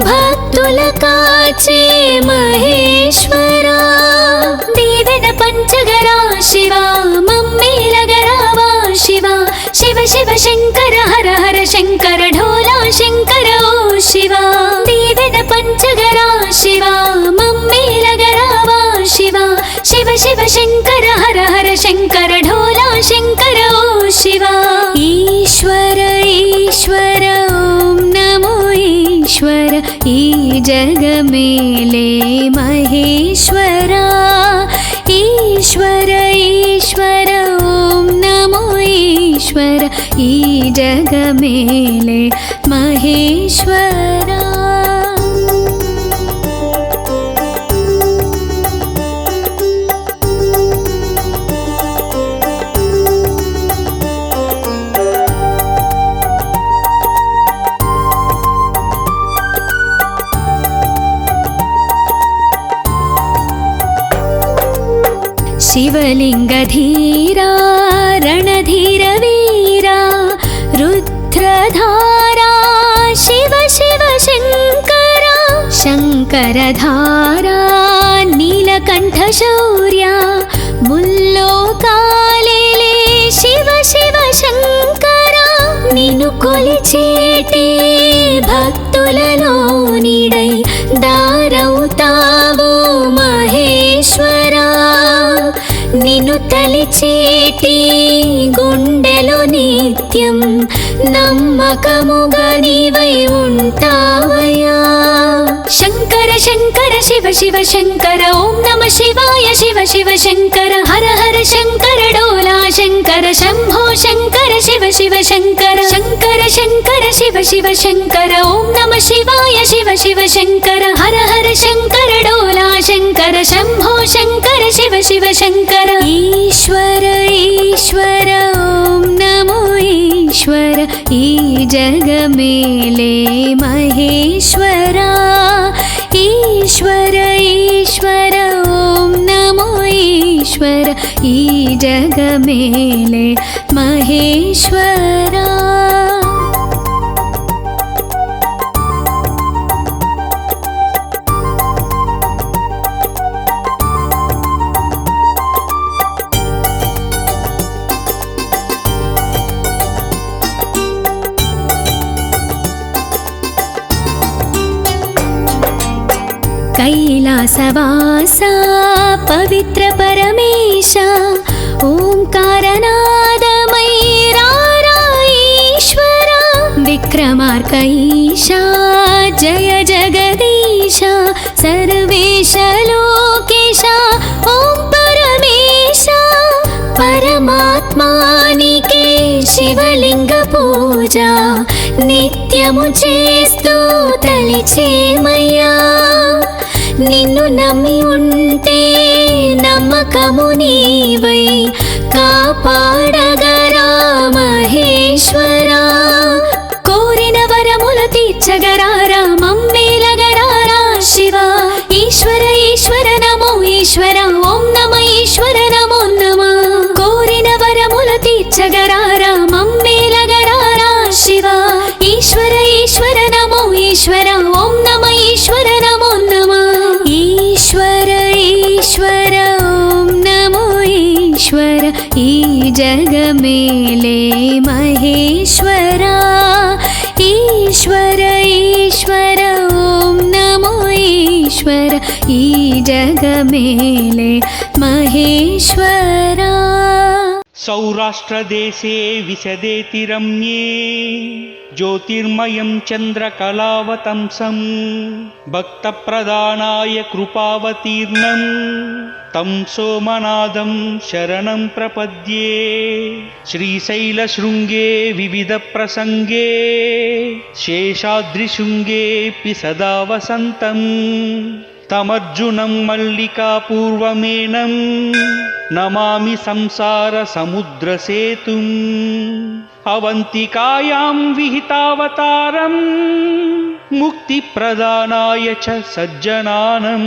భక్తుల కాచే మహేశ్వరా, దీవెన పంచగరా శివా మమ్మేలగరావా శివా, శివ శివ శంకర హర హర శంకర ఢోలా శంకర ఓ శివా, దీవెన పంచగరా శివా మమ్మేలగరావా శివా, శివ శివ శంకర హర హర శంకర ఢోలా శంకర ఓ శివా। ఈశ్వర ఈశ్వర ఓం నమో ఈశ్వర, ఈ జగమేలే మహేశ్వరా, ఈశ్వర ఈశ్వర ఓం నమో ఈశ్వర, ఈ జగమేలే మహేశ్వరా। शिवलिङ्गधीरा रणधीर वीरा रुद्रधारा शिव शिव शङ्करा, शङ्करधारा नीलकण्ठ शौर्या मुल्लोकालेले शिव शिव शङ्करा, నిన్ను కొలిచేటి భక్తులలో నీడై దారవుతావు మహేశ్వరా, నిన్ను తలిచేటి గుండెలో నిత్యం నమ్మకముగా నీవై ఉంటావయ్యా। శంకర శంకర శివ శివ శంకర ఓం నమ శివాయ, శివ శివ శంకర హర హర శంకర డోలా శంకర శంభో శంకర శివ శివ శంకర, శంకర శంకర శివ శివ శంకర ఓం నమ శివాయ, శివ శివ శంకర హర హర శంకర డోలా శంకర శంభో శంకర శివ శివ శంకర। ఈశ్వర ఈశ్వర ఓం నమో ఈశ్వర, ఈ జగమేలే మహేశ్వరా, ఈశ్వర ఈశ్వర ఓం నమో ఈశ్వర, ఈ జగమేలే మహేశ్వరా। कैलासवासा पवित्र परमेश ओंकारनादमयीरा ईश्वरा, विक्रमार्क ईशा जय जगदीश सर्वेश लोकेश ओं परमेश, परमात्मानिके शिवलिंग पूजा నిత్యము చేస్తూ తలిచేమయ్యా, నిన్ను నమ్మి ఉంటే నమ్మకము నీవై కాపాడగరా మహేశ్వరా, కోరిన వరముల తీర్చగరారా మమ్మేలగరారా శివా, ఈశ్వర ఈశ్వర నమో ఈశ్వర ఓం నమ ఈశ్వర నమో నమ, కోరిన వరముల తీర్చగరారా మమ్మేలగరారా శివా, ఈశ్వర ఈశ్వర నమో ఈశ్వర ఓం నమ ఈశ్వర నమో నమ, ఈశ్వర ఈశ్వర ఓం నమో ఈశ్వర, ఈ జగమేలే మహేశ్వరా, ఈశ్వర ఈశ్వర ఓం నమో ఈశ్వర, ఈ జగమేలే మహేశ్వరా। సౌరాష్ట్రదేశే విశదేతి రమ్యే జ్యోతిర్మయం చంద్రకళావతంసం భక్తప్రదానాయ కృపావతీర్ణం తం సోమనాథం శరణం ప్రపద్యే. శ్రీశైలశృంగే వివిధ ప్రసంగే శేషాద్రిశృంగేऽపి సదా వసంతం తమర్జునం మల్లికాపూర్వమేనం నమామి సంసార సముద్రసేతుం. అవంతికాయాం విహితావతారం ముక్తిప్రదానాయ చ సజ్జనానం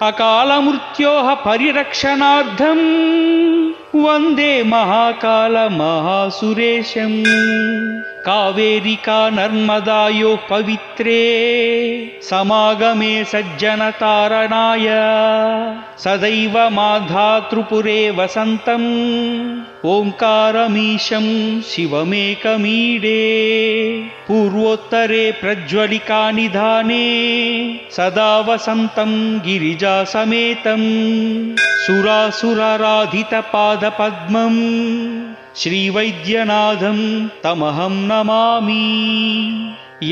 అకాలమృత్యోః పరిరక్షణార్థం వందే మహాకాల మహాసురేశం. కావేరికా నర్మదాయోః పవిత్రే సమాగమే సజ్జనతారణాయ సదైవ మాధాతృపురే వసంతం ఓంకారమీశం శివమేకమీడే. పూర్వోత్తరే ప్రజ్వలికా నిధానే సదా వసంతం గిరిజా సమేతం సురాసురారాధిత పాదపద్మం శ్రీవైద్యనాథం తమహం నమామి.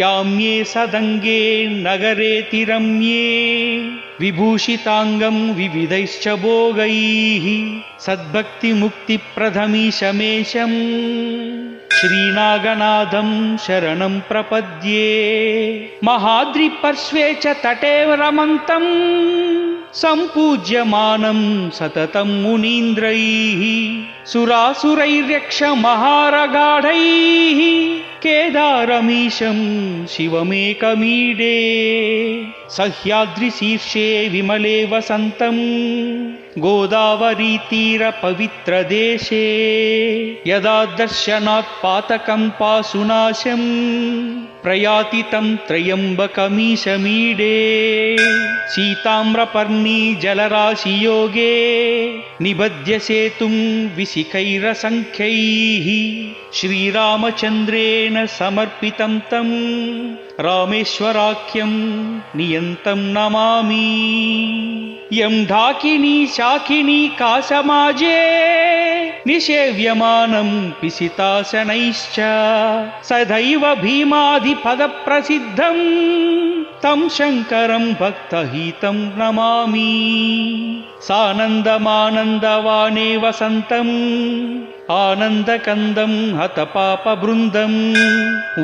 యామ్యే సదంగే నగరేతి రమ్యే విభూషితాంగం వివిధైశ్చ భోగైః సద్భక్తిముక్తిప్రదమీశమేశం శ్రీనాగనాథం శరణం ప్రపద్యే. మహాద్రిపర్శ్వే చ తటే రమంతం సంపూజ్యమానం సతతం మునీంద్రైః సురాసురైర్యక్ష మహారగాఢైః కేదారమీశం శివమేకమీడే. సహ్యాద్రిశీర్షే విమలే వసంతం గోదావరీతీర పవిత్రదేశే యదా దర్శనాత్ పాతకం పాసునాశం ప్రయాతి తం త్రయంబకమీశమీడే. సీతామ్రపర్ణీ జలరాశియోగే నిబధ్య సేతుం విశిఖైరసంఖ్యైః శ్రీరామచంద్రేణ సమర్పితం తం రామేశ్వరాఖ్యం నియంతం నమామి. యం ఢాకినీ శాకినీ కాసమాజే నిషేవ్యమానం పిసితాసనైశ్చ సదైవ భీమాధిపద ప్రసిద్ధం తం శంకరం భక్తహితం నమామి. సానందమానందవానే వసంతం ఆనందకందం హతపాపబృందం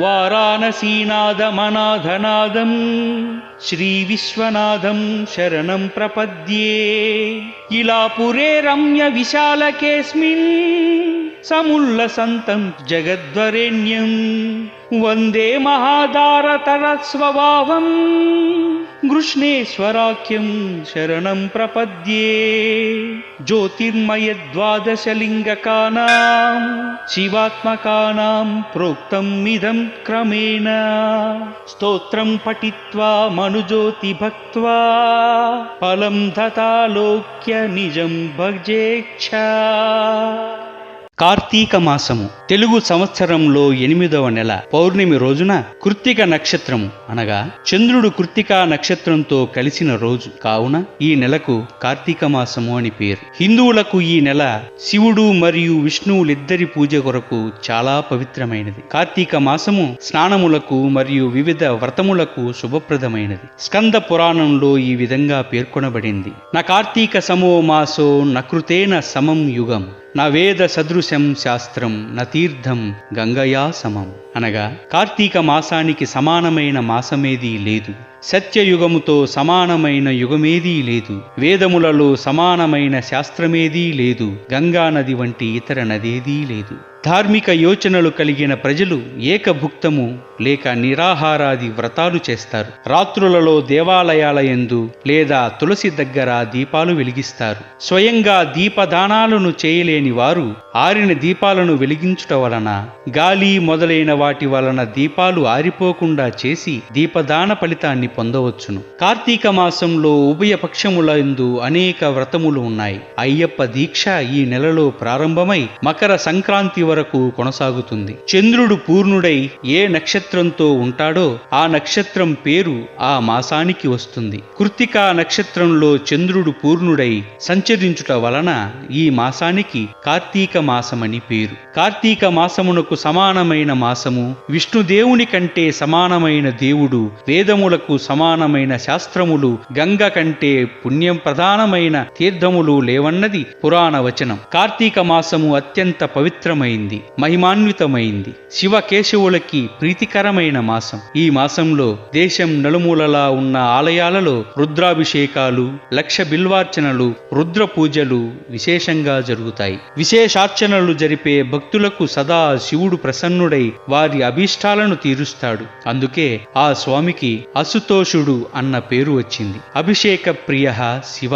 వారాణసీనాదమనాథనాదం శ్రీవిశ్వనాథం శరణం ప్రపద్యే. ఇలాపురే రమ్య విశాలకేస్మిన్ సముల్లసంతం జగద్వరేణ్యం వందే మహాదారతరస్వభావం గృష్ణేశ్వరాఖ్యం శరణం ప్రపద్యే. జ్యోతిర్మయ ద్వాదశలింగకానాం శివాత్మకానాం ప్రోక్తం ఇదం క్రమేణ స్తోత్రం పఠిత్వా మనుజ్యోతి భక్త్వా ఫలం దతాలోక్య నిజం భజేచ్ఛ. కార్తీక మాసము తెలుగు సంవత్సరంలో 8వ నెల పౌర్ణమి రోజున కృత్తిక నక్షత్రము అనగా చంద్రుడు కృత్తికా నక్షత్రంతో కలిసిన రోజు కావున ఈ నెలకు కార్తీక మాసము అని పేరు. హిందువులకు ఈ నెల శివుడు మరియు విష్ణువులిద్దరి పూజ కొరకు చాలా పవిత్రమైనది. కార్తీక మాసము స్నానములకు మరియు వివిధ వ్రతములకు శుభప్రదమైనది. స్కంద పురాణంలో ఈ విధంగా పేర్కొనబడింది. న కార్తీక సమో మాసో నకృతేన సమం యుగం నా వేద సదృశం శాస్త్రం నతీర్థం గంగయా సమం అనగా కార్తీక మాసానికి సమానమైన మాసమేదీ లేదు, సత్యయుగముతో సమానమైన యుగమేదీ లేదు, వేదములలో సమానమైన శాస్త్రమేదీ లేదు, గంగా నది వంటి ఇతర నదేదీ లేదు. ధార్మిక యోచనలు కలిగిన ప్రజలు ఏకభుక్తము లేక నిరాహారాది వ్రతాలు చేస్తారు. రాత్రులలో దేవాలయాల యందు లేదా తులసి దగ్గర దీపాలు వెలిగిస్తారు. స్వయంగా దీపదానాలను చేయలేని వారు ఆరిన దీపాలను వెలిగించుట వలన గాలి మొదలైన వాటి వలన దీపాలు ఆరిపోకుండా చేసి దీపదాన ఫలితాన్ని పొందవచ్చును. కార్తీక మాసంలో ఉభయ పక్షములందు అనేక వ్రతములు ఉన్నాయి. అయ్యప్ప దీక్ష ఈ నెలలో ప్రారంభమై మకర సంక్రాంతి వరకు కొనసాగుతుంది. చంద్రుడు పూర్ణుడై ఏ నక్షత్రంతో ఉంటాడో ఆ నక్షత్రం పేరు ఆ మాసానికి వస్తుంది. కృత్తికా నక్షత్రంలో చంద్రుడు పూర్ణుడై సంచరించుట వలన ఈ మాసానికి కార్తీక మాసమని పేరు. కార్తీక మాసమునకు సమానమైన మాసము, విష్ణుదేవుని కంటే సమానమైన దేవుడు, వేదములకు సమానమైన శాస్త్రములు, గంగ కంటే పుణ్యం ప్రధానమైన తీర్థములు లేవన్నది పురాణ వచనం. కార్తీక మాసము అత్యంత పవిత్రమైంది, మహిమాన్వితమైంది, శివకేశవులకి ప్రీతికరమైన మాసం. ఈ మాసంలో దేశం నలుమూలలా ఉన్న ఆలయాలలో రుద్రాభిషేకాలు, లక్ష బిల్వార్చనలు, రుద్ర పూజలు విశేషంగా జరుగుతాయి. విశేషార్చనలు జరిపే భక్తులకు సదా శివుడు ప్రసన్నుడై వారి అభీష్టాలను తీరుస్తాడు. అందుకే ఆ స్వామికి అసుతోషుడు అన్న పేరు వచ్చింది. అభిషేక ప్రియ శివ.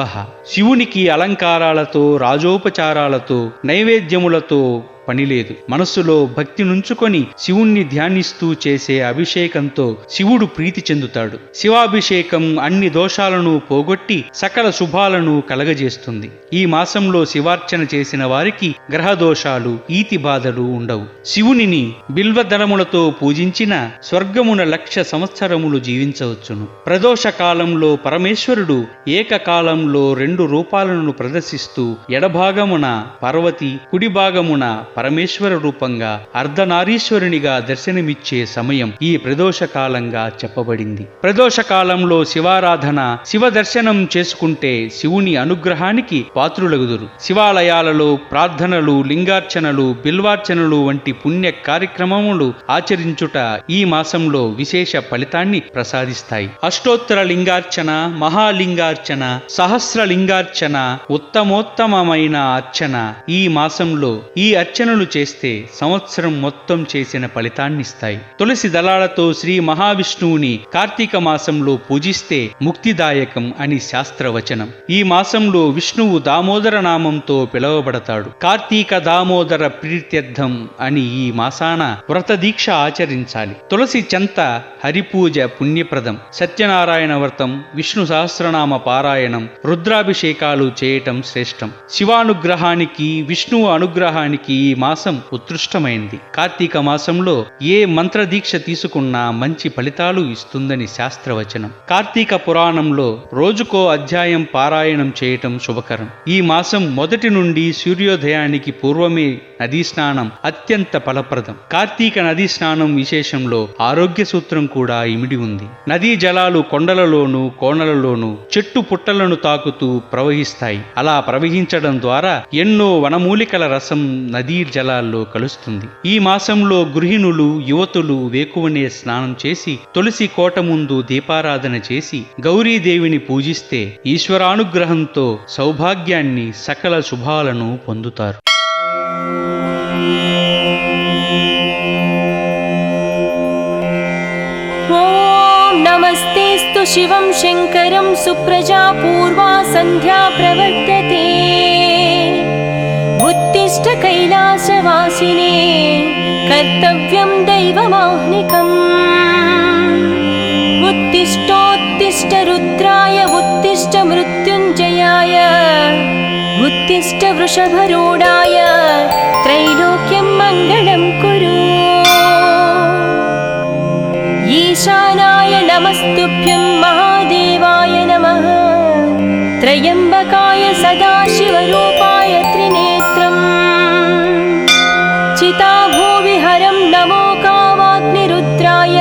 శివునికి అలంకారాలతో, రాజోపచారాలతో, నైవేద్యములతో పనిలేదు. మనస్సులో భక్తి నుంచుకొని శివుణ్ణి ధ్యానిస్తూ చేసే అభిషేకంతో శివుడు ప్రీతి చెందుతాడు. శివాభిషేకం అన్ని దోషాలను పోగొట్టి సకల శుభాలను కలగజేస్తుంది. ఈ మాసంలో శివార్చన చేసిన వారికి గ్రహ దోషాలు, ఈతి బాధలు ఉండవు. శివునిని బిల్వదళములతో పూజించిన స్వర్గమున 1,00,000 సంవత్సరములు జీవించవచ్చును. ప్రదోష కాలంలో పరమేశ్వరుడు ఏకకాలంలో 2 రూపాలను ప్రదర్శిస్తూ ఎడభాగమున పార్వతి, కుడి భాగమున పరమేశ్వర రూపంగా అర్ధనారీశ్వరునిగా దర్శనమిచ్చే సమయం ఈ ప్రదోష కాలంగా చెప్పబడింది. ప్రదోష కాలంలో శివారాధన, శివ దర్శనం చేసుకుంటే శివుని అనుగ్రహానికి పాత్రులగుదురు. శివాలయాలలో ప్రార్థనలు, లింగార్చనలు, బిల్వార్చనలు వంటి పుణ్య కార్యక్రమములు ఆచరించుట ఈ మాసంలో విశేష ఫలితాన్ని ప్రసాదిస్తాయి. అష్టోత్తర లింగార్చన, మహాలింగార్చన, సహస్రలింగార్చన, ఉత్తమోత్తమమైన అర్చన ఈ మాసంలో ఈ అర్చనలు చేస్తే సంవత్సరం మొత్తం చేసిన ఫలితాన్నిస్తాయి. తులసి దళాలతో శ్రీ మహావిష్ణువుని కార్తీక మాసంలో పూజిస్తే ముక్తిదాయకం అని శాస్త్రవచనం. ఈ మాసంలో విష్ణువు దామోదర నామంతో పిలువబడతాడు. కార్తీక దామోదర ప్రీత్యర్థం అని ఈ మాసాన వ్రత దీక్ష ఆచరించాలి. తులసి చెంత హరిపూజ పుణ్యప్రదం. సత్యనారాయణ వ్రతం, విష్ణు సహస్రనామ పారాయణం, రుద్రాభిషేకాలు చేయటం శ్రేష్టం. శివానుగ్రహానికి, విష్ణువు అనుగ్రహానికి ఈ మాసం ఉత్కృష్టమైంది. కార్తీక మాసంలో ఏ మంత్రదీక్ష తీసుకున్నా మంచి ఫలితాలు ఇస్తుందని శాస్త్రవచనం. కార్తీక పురాణంలో రోజుకో అధ్యాయం పారాయణం చేయటం శుభకరం. ఈ మాసం మొదటి నుండి సూర్యోదయానికి పూర్వమే నదీ స్నానం అత్యంత ఫలప్రదం. కార్తీక నదీ స్నానం విశేషంలో ఆరోగ్య సూత్రం కూడా ఇమిడి ఉంది. నదీ జలాలు కొండలలోనూ, కోణలలోనూ, చెట్టు పుట్టలను తాకుతూ ప్రవహిస్తాయి. అలా ప్రవహించడం ద్వారా ఎన్నో వనమూలికల రసం నదీ జలాల్లో కలుస్తుంది. ఈ మాసంలో గృహిణులు, యువతులు వేకువనే స్నానం చేసి తులసి కోట ముందు దీపారాధన చేసి గౌరీదేవిని పూజిస్తే ఈశ్వరానుగ్రహంతో సౌభాగ్యాన్ని, సకల శుభాలను పొందుతారు. నమస్తేస్తు శివం శంకరం సుప్రజా పూర్వా సంధ్యా ప్రవర్తతే ఉత్తిష్ట కైలాసవాసినే కర్తవ్యం దైవమాహ్నికం ఉత్తిష్టోత్తిష్ట రుద్రాయ ఉత్తిష్ట మృత్యుంజయాయ ఉత్తిష్ట వృషభరూఢాయ త్రైలోక్యం మంగళం కురు ఈశానాయ నమస్తుభ్యం మహాదేవాయ నమః త్రయంబకాయ సదాశివరూపాయ త్రినేత్రం చితాభూవిహరం నమో కామాగ్నిరుద్రాయ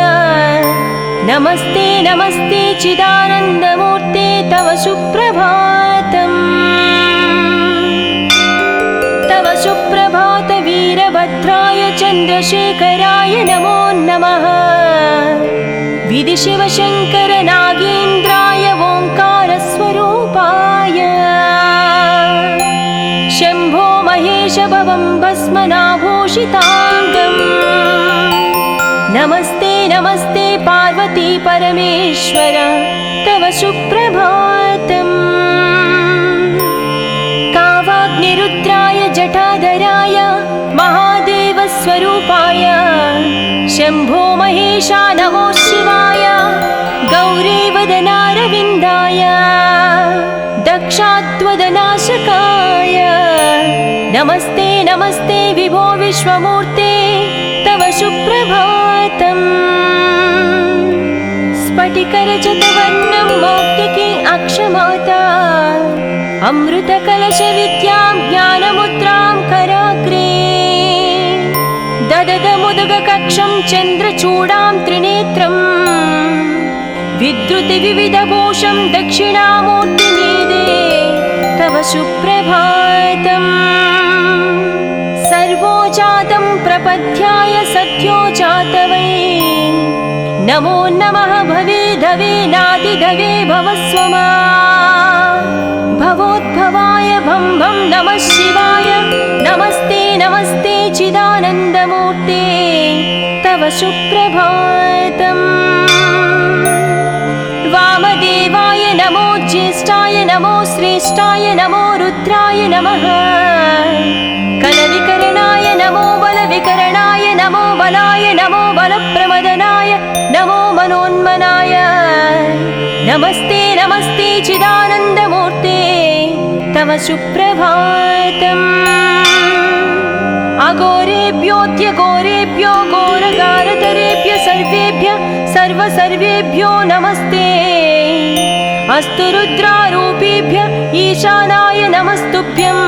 నమస్తే నమస్తే చిదానందమూర్తే తవ సుప్రభాతం తవ సుప్రభాత వీరభద్రాయ చంద్రశేఖరాయ నమో నమః విధి శివశంకర నాగేంద్రాయ ఓంకార స్వరూపాయ శంభో మహేశ భవం భస్మనాభూషితాంగం నమస్తే నమస్తే పార్వతీ పరమేశ్వర తవ సుప్రభాతం కావాగ్నిరుద్రాయ జటాధరాయ మహాదేవ స్వరూపాయ శంభో మహేశా నమో శివాయ గౌరీవదనారవిందాయ దక్షాత్వదనాశకాయ నమస్తే నమస్తే విభో విశ్వమూర్తే తవ సుప్రభాతం స్ఫటికరజతవర్ణం మౌక్తికి అక్షమాత अमृतकलशविद्यां ज्ञानमुद्रां कराग्रे दददमुदगकक्षं चन्द्रचूडां त्रिनेत्रम् विद्रुतिविविधभूषं दक्षिणामूर्तिमीदे तव सुप्रभातम् सर्वो जातं प्रपद्याय सद्यो जातवै नमो नमः भवे धवे नादिधवे भवस्वमा भवोद्भवाय भं भं नमः शिवाय नमस्ते नमस्ते चिदानन्दमूर्ते तव सुप्रभातम् वामदेवाय नमो ज्येष्ठाय नमो श्रेष्ठाय नमो रुद्राय नमः कलविकरणाय नमो बलविकरणाय नमो बलाय नमो बलप्रमदनाय नमो मनोन्मनाय नमस्ते नमस्ते चिदानन्दमूर्ते तव सुप्रभातम् अघोरेभ्योऽद्यघोरेभ्यो घोरगारतरेभ्य सर्वेभ्यो नमस्ते अस्तु रुद्रारूपेभ्य ईशानाय नमस्तुभ्यं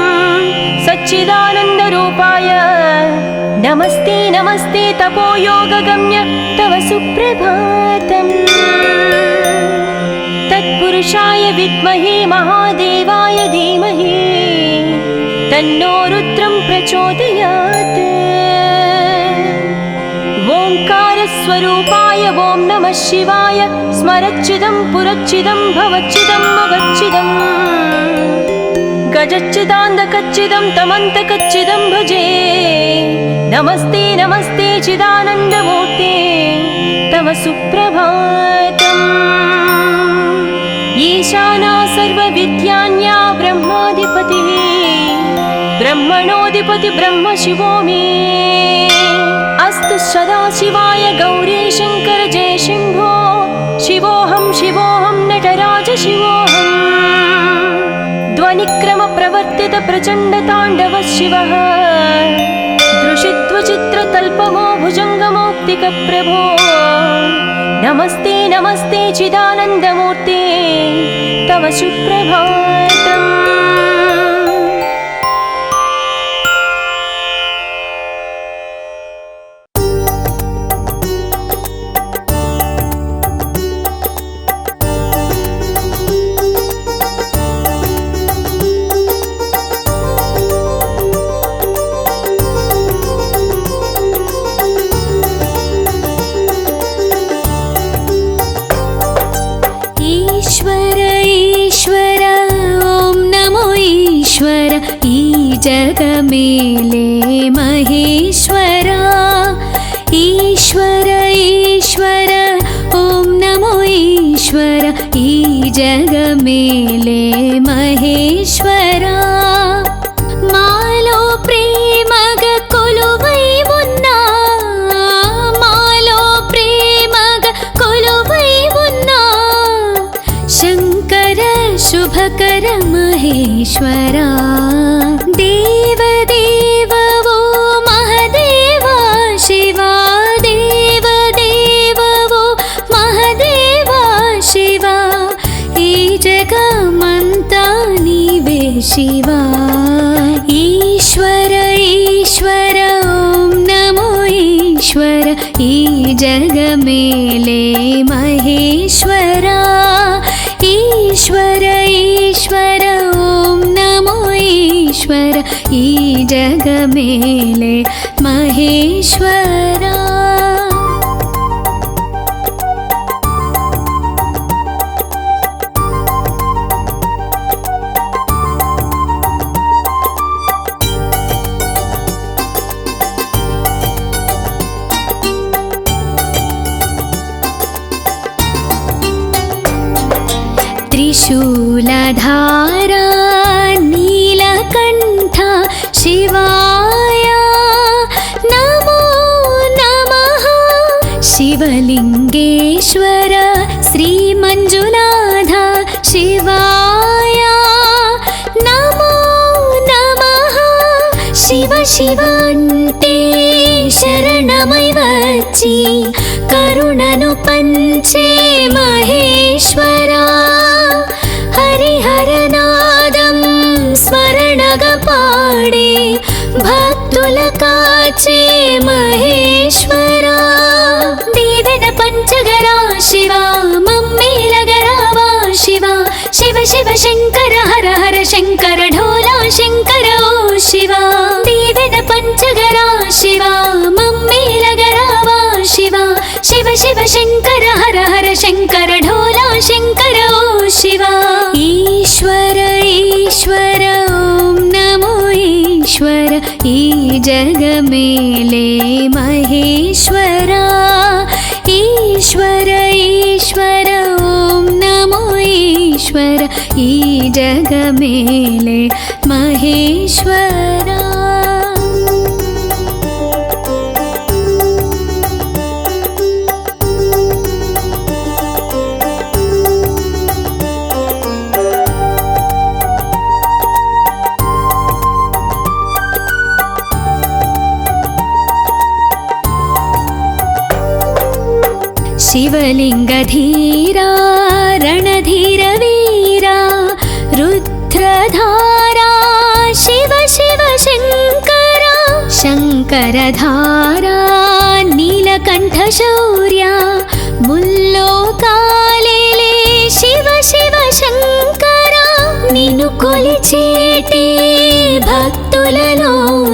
सच्चिदानन्दरूपाय नमस्ते नमस्ते तपोयोगगम्य तव सुप्रभातम् तत्पुरुषाय विद्महे महादेवाय धीमहि तन्नो रुद्रं प्रचोदयात् ओंकारस्वरूपाय ॐ नमः शिवाय स्मरच्चिदं पुरच्चिदं भवच्चिदं मगच्चिदं गजच्चिदान्धकच्चिदं तमन्तकच्चिदं भजे नमस्ते नमस्ते चिदानन्दमूर्ते तव सुप्रभातम् ईशाना सर्वविद्यान्या ब्रह्माधिपतिः ब्रह्मणोऽधिपति ब्रह्म शिवो मे अस्तु सदाशिवाय गौरी शङ्कर जय शम्भो शिवोऽहं शिवोऽहं नटराज शिवोऽहं ध्वनिक्रमप्रवर्तित प्रचण्डताण्डव शिवः दृशित्वचित्रतल्पमो भुजङ्गमौक्तिकप्रभो नमस्ते नमस्ते चिदानन्दमूर्ते तव सुप्रभातम् जगमेले महेश्वरा ईश्वर ईश्वर ॐ नमो ईश्वर ई जगमेले महेश्वरा मालो प्रेमग कोलुवै उन्ना मालो प्रेमग कोलुवै उन्ना शङ्कर शुभकर महेश्वरा देवदेव वो महदेवा शिवा देवदेव वो महदेवा शिवा ई जगमंता नीवे शिवा ईश्वर ईश्वर ॐ नमो ईश्वर ई जगमेले महेश्वरा ईश्वर ईश्वर ॐ नमो ईश्वर ई जगमेले महेश्वरा त्रिशूलधारा नीलकण्ठा शिवाय नमो नमः शिवलिङ्गेश्वर श्रीमञ्जुनाथ शिवाय नमो नमः शिव शिव अन्टे शरणमै వచ్చి కరుణను పంచే మహేశ్వరా హరిహరనాదం స్మరణగా పాడే భక్తుల కాచే మహేశ్వరా దీవెన పంచగరా శివా మమ్మేలగరావా శివా శివ శివ శంకర హర హర శంకర ఢోలా శంకర ఓ శివా దీవెన పంచగరా శివా మమ్మేలగరావా శివా శివ శివ శంకర హర హర శంకర ఢోలా శంకర ఓ శివా ఈశ్వర ఈశ్వర ఓం నమో ఈశ్వర ఈ జగమేలే మహేశ్వరా ఈశ్వర ఈశ్వర ఓం నమో ఈశ్వర ఈ జగమేలే మహేశ్వరా शिवलिंगधीरा रणधीर वीरा रुद्रधारा शिव शिव शंकरा शंकरधारा नीलकंठ शौर्या मुल्लोकालेले शिव शिव शंकरा निन्नु कोलिचेटे भक्तुలలో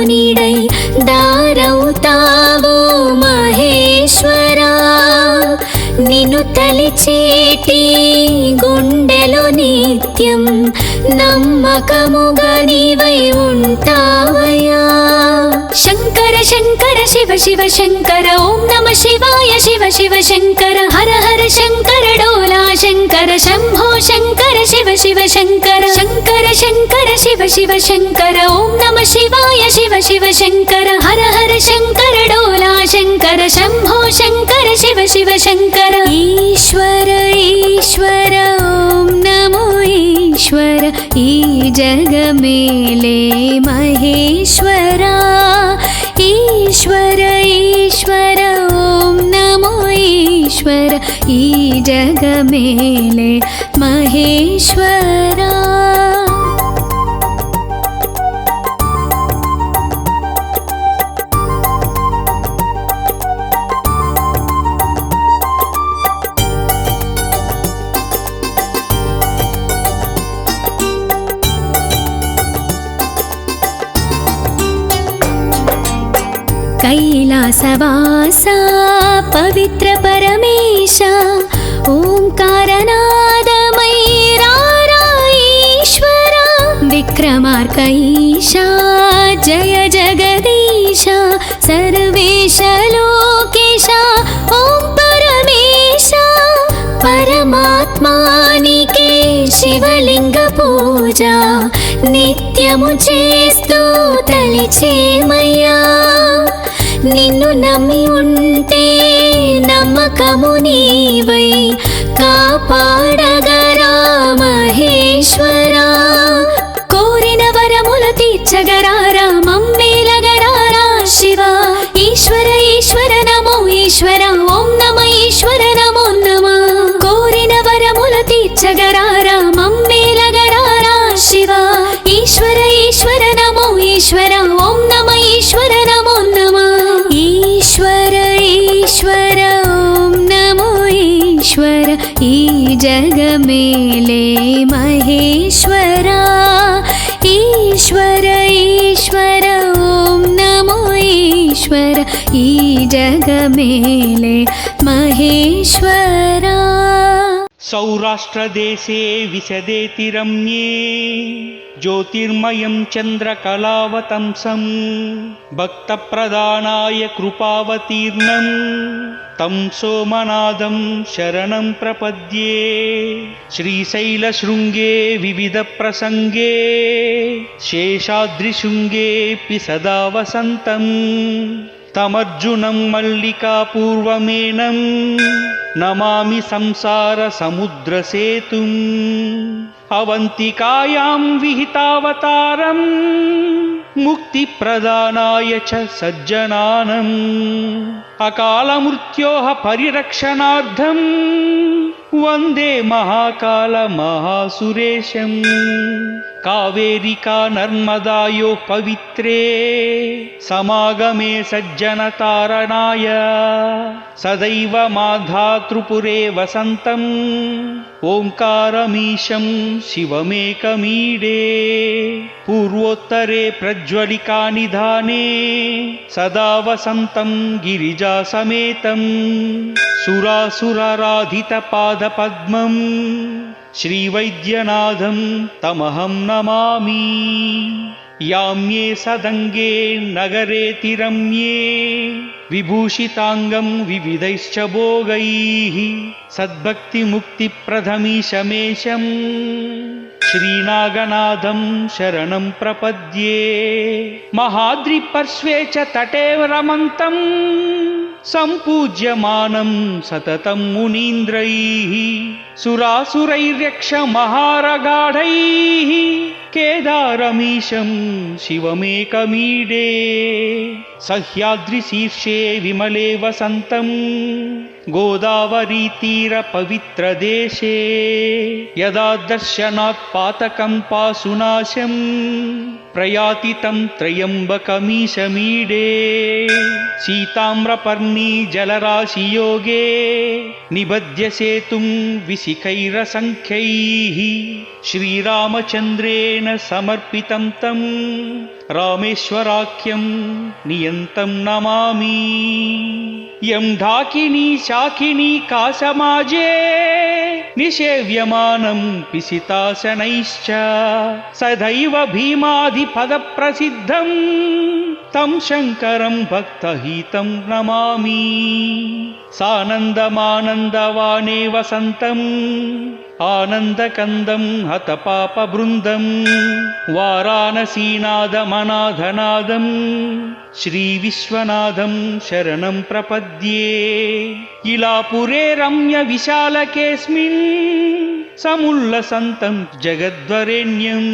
నీడై దారవుతావో మహేశ్వరా నిన్ను తలిచేటి గుండెలో నిత్యం నమ్మకముగా నీవై ఉంటావయ్యా శంకర శంకర శివ శివ శంకర ఓం నమ శివాయ శివ శివ శంకర హర హర శంకర డోలా శంకర శంభో శంకర శివ శివ శంకర శంకర శంకర శివ శివ శంకర ఓం నమ శివాయ శివ శివ శంకర హర హర శంకర డోలా శంకర శంభో శంకర శివ శివ శంకర ఈశ్వర ఈశ్వర ఓం నమో ఈశ్వర ఈ జగమేలే మహేశ్వరా ఈశ్వర ఈశ్వర ఓం నమో ఈశ్వర ఈ జగమేలే మహేశ్వరా कैलासवासा पवित्र परमेश ओंकारनादमयीरा ईश्वरा विक्रमार्कईशा जय जगदीश सर्वेश लोकेश ओं परमेश परमात्मानिके शिवलिंग पूजा नित्यमु చేస్తూ తలిచేమయ్యా నిన్ను నమ్మి ఉంటే నమ్మకము నీవై కాపాడగరా మహేశ్వరా కోరిన వరముల తీర్చగరారా మమ్మేలగరారా శివా ఈశ్వర ఈశ్వర నమో ఈశ్వర ఓం నమ ఈశ్వర నమో నమ కోరిన వరముల తీర్చగరారా మమ్మేలగరారా శివా ఈశ్వర ఈశ్వర నమో ఈశ్వర ఓం నమ ఈశ్వర నమో నమ ఈశ్వర ఈశ్వర ఓం నమో ఈశ్వర ఈ జగమేలే మహేశ్వరా ఈశ్వర ఈశ్వర ఓం నమో ఈశ్వర ఈ జగమేలే మహేశ్వరా సౌరాష్ట్రదేశే విశదేతి రమ్యే జ్యోతిర్మయం చంద్రకళావతంసం భక్తప్రదానాయ కృపావతీర్ణం తం సోమనాథం శరణం ప్రపద్యే శ్రీశైలశృంగే వివిధ ప్రసంగే శేషాద్రిశృంగేऽపి సదా వసంతం తమర్జునం మల్లికాపూర్వమేనం నమామి సంసార సముద్ర సేతుం అవంతికాయాం విహితావతారం ముక్తి ప్రదానాయ చ సజ్జనానం అకాల మృత్యోః పరిరక్షణార్థం వందే మహాకాల మహాసురేశం కావేరికా నర్మదాయో పవిత్రే సమాగమే సజ్జనతారణాయ సదైవ మాధాతృపురే వసంతం ఓంకారమీశం శివమేకమీడే పూర్వోత్తరే ప్రజ్వలికా నిధానే సదా వసంతం గిరిజా సమేతం సురాసురారాధిత పాదపద్మం శ్రీవైద్యనాథం తమహం నమామి యామ్యే సదంగే నగరేతి రమ్యే విభూషితాంగం వివిధైశ్చ భోగైః సద్భక్తిముక్తిప్రదమీశమేశం శ్రీనాగనాథం శరణం ప్రపద్యే మహాద్రిపర్శ్వే చ తటే రమంతం సంపూజ్యమానం సతతం మునీంద్రైః సురాసురైర్యక్ష మహారగాఢైః కేదారమీశం శివమేకమీడే సహ్యాద్రిశీర్షే విమలే వసంతం గోదావరీతీర పవిత్రదేశే యదా దర్శనాత్ పాతకం పాసునాశం ప్రయాతి తం త్రయంబకమీశమీడే సీతామ్రపర్ణీ జలరాశియోగే నిబధ్య సేతుం విశిఖైరసంఖ్యైః శ్రీరామచంద్రేణ సమర్పితం తం రామేశ్వరాఖ్యం నియంతం నమామి యం ఢాకినీ శాకినీ కాసమాజే నిషేవ్యమానం పిసితాసనైశ్చ సదైవ భీమాధిపద ప్రసిద్ధం తం శంకరం భక్తహితం నమామి సానందమానందవానే వసంతం ఆనందకందం హతపాపబృందం వారాణసీనాదమనాథనాదం శ్రీవిశ్వనాథం శరణం ప్రపద్యే ఇలాపురే రమ్య విశాలకేస్మిన్ సముల్లసంతం జగద్వరేణ్యం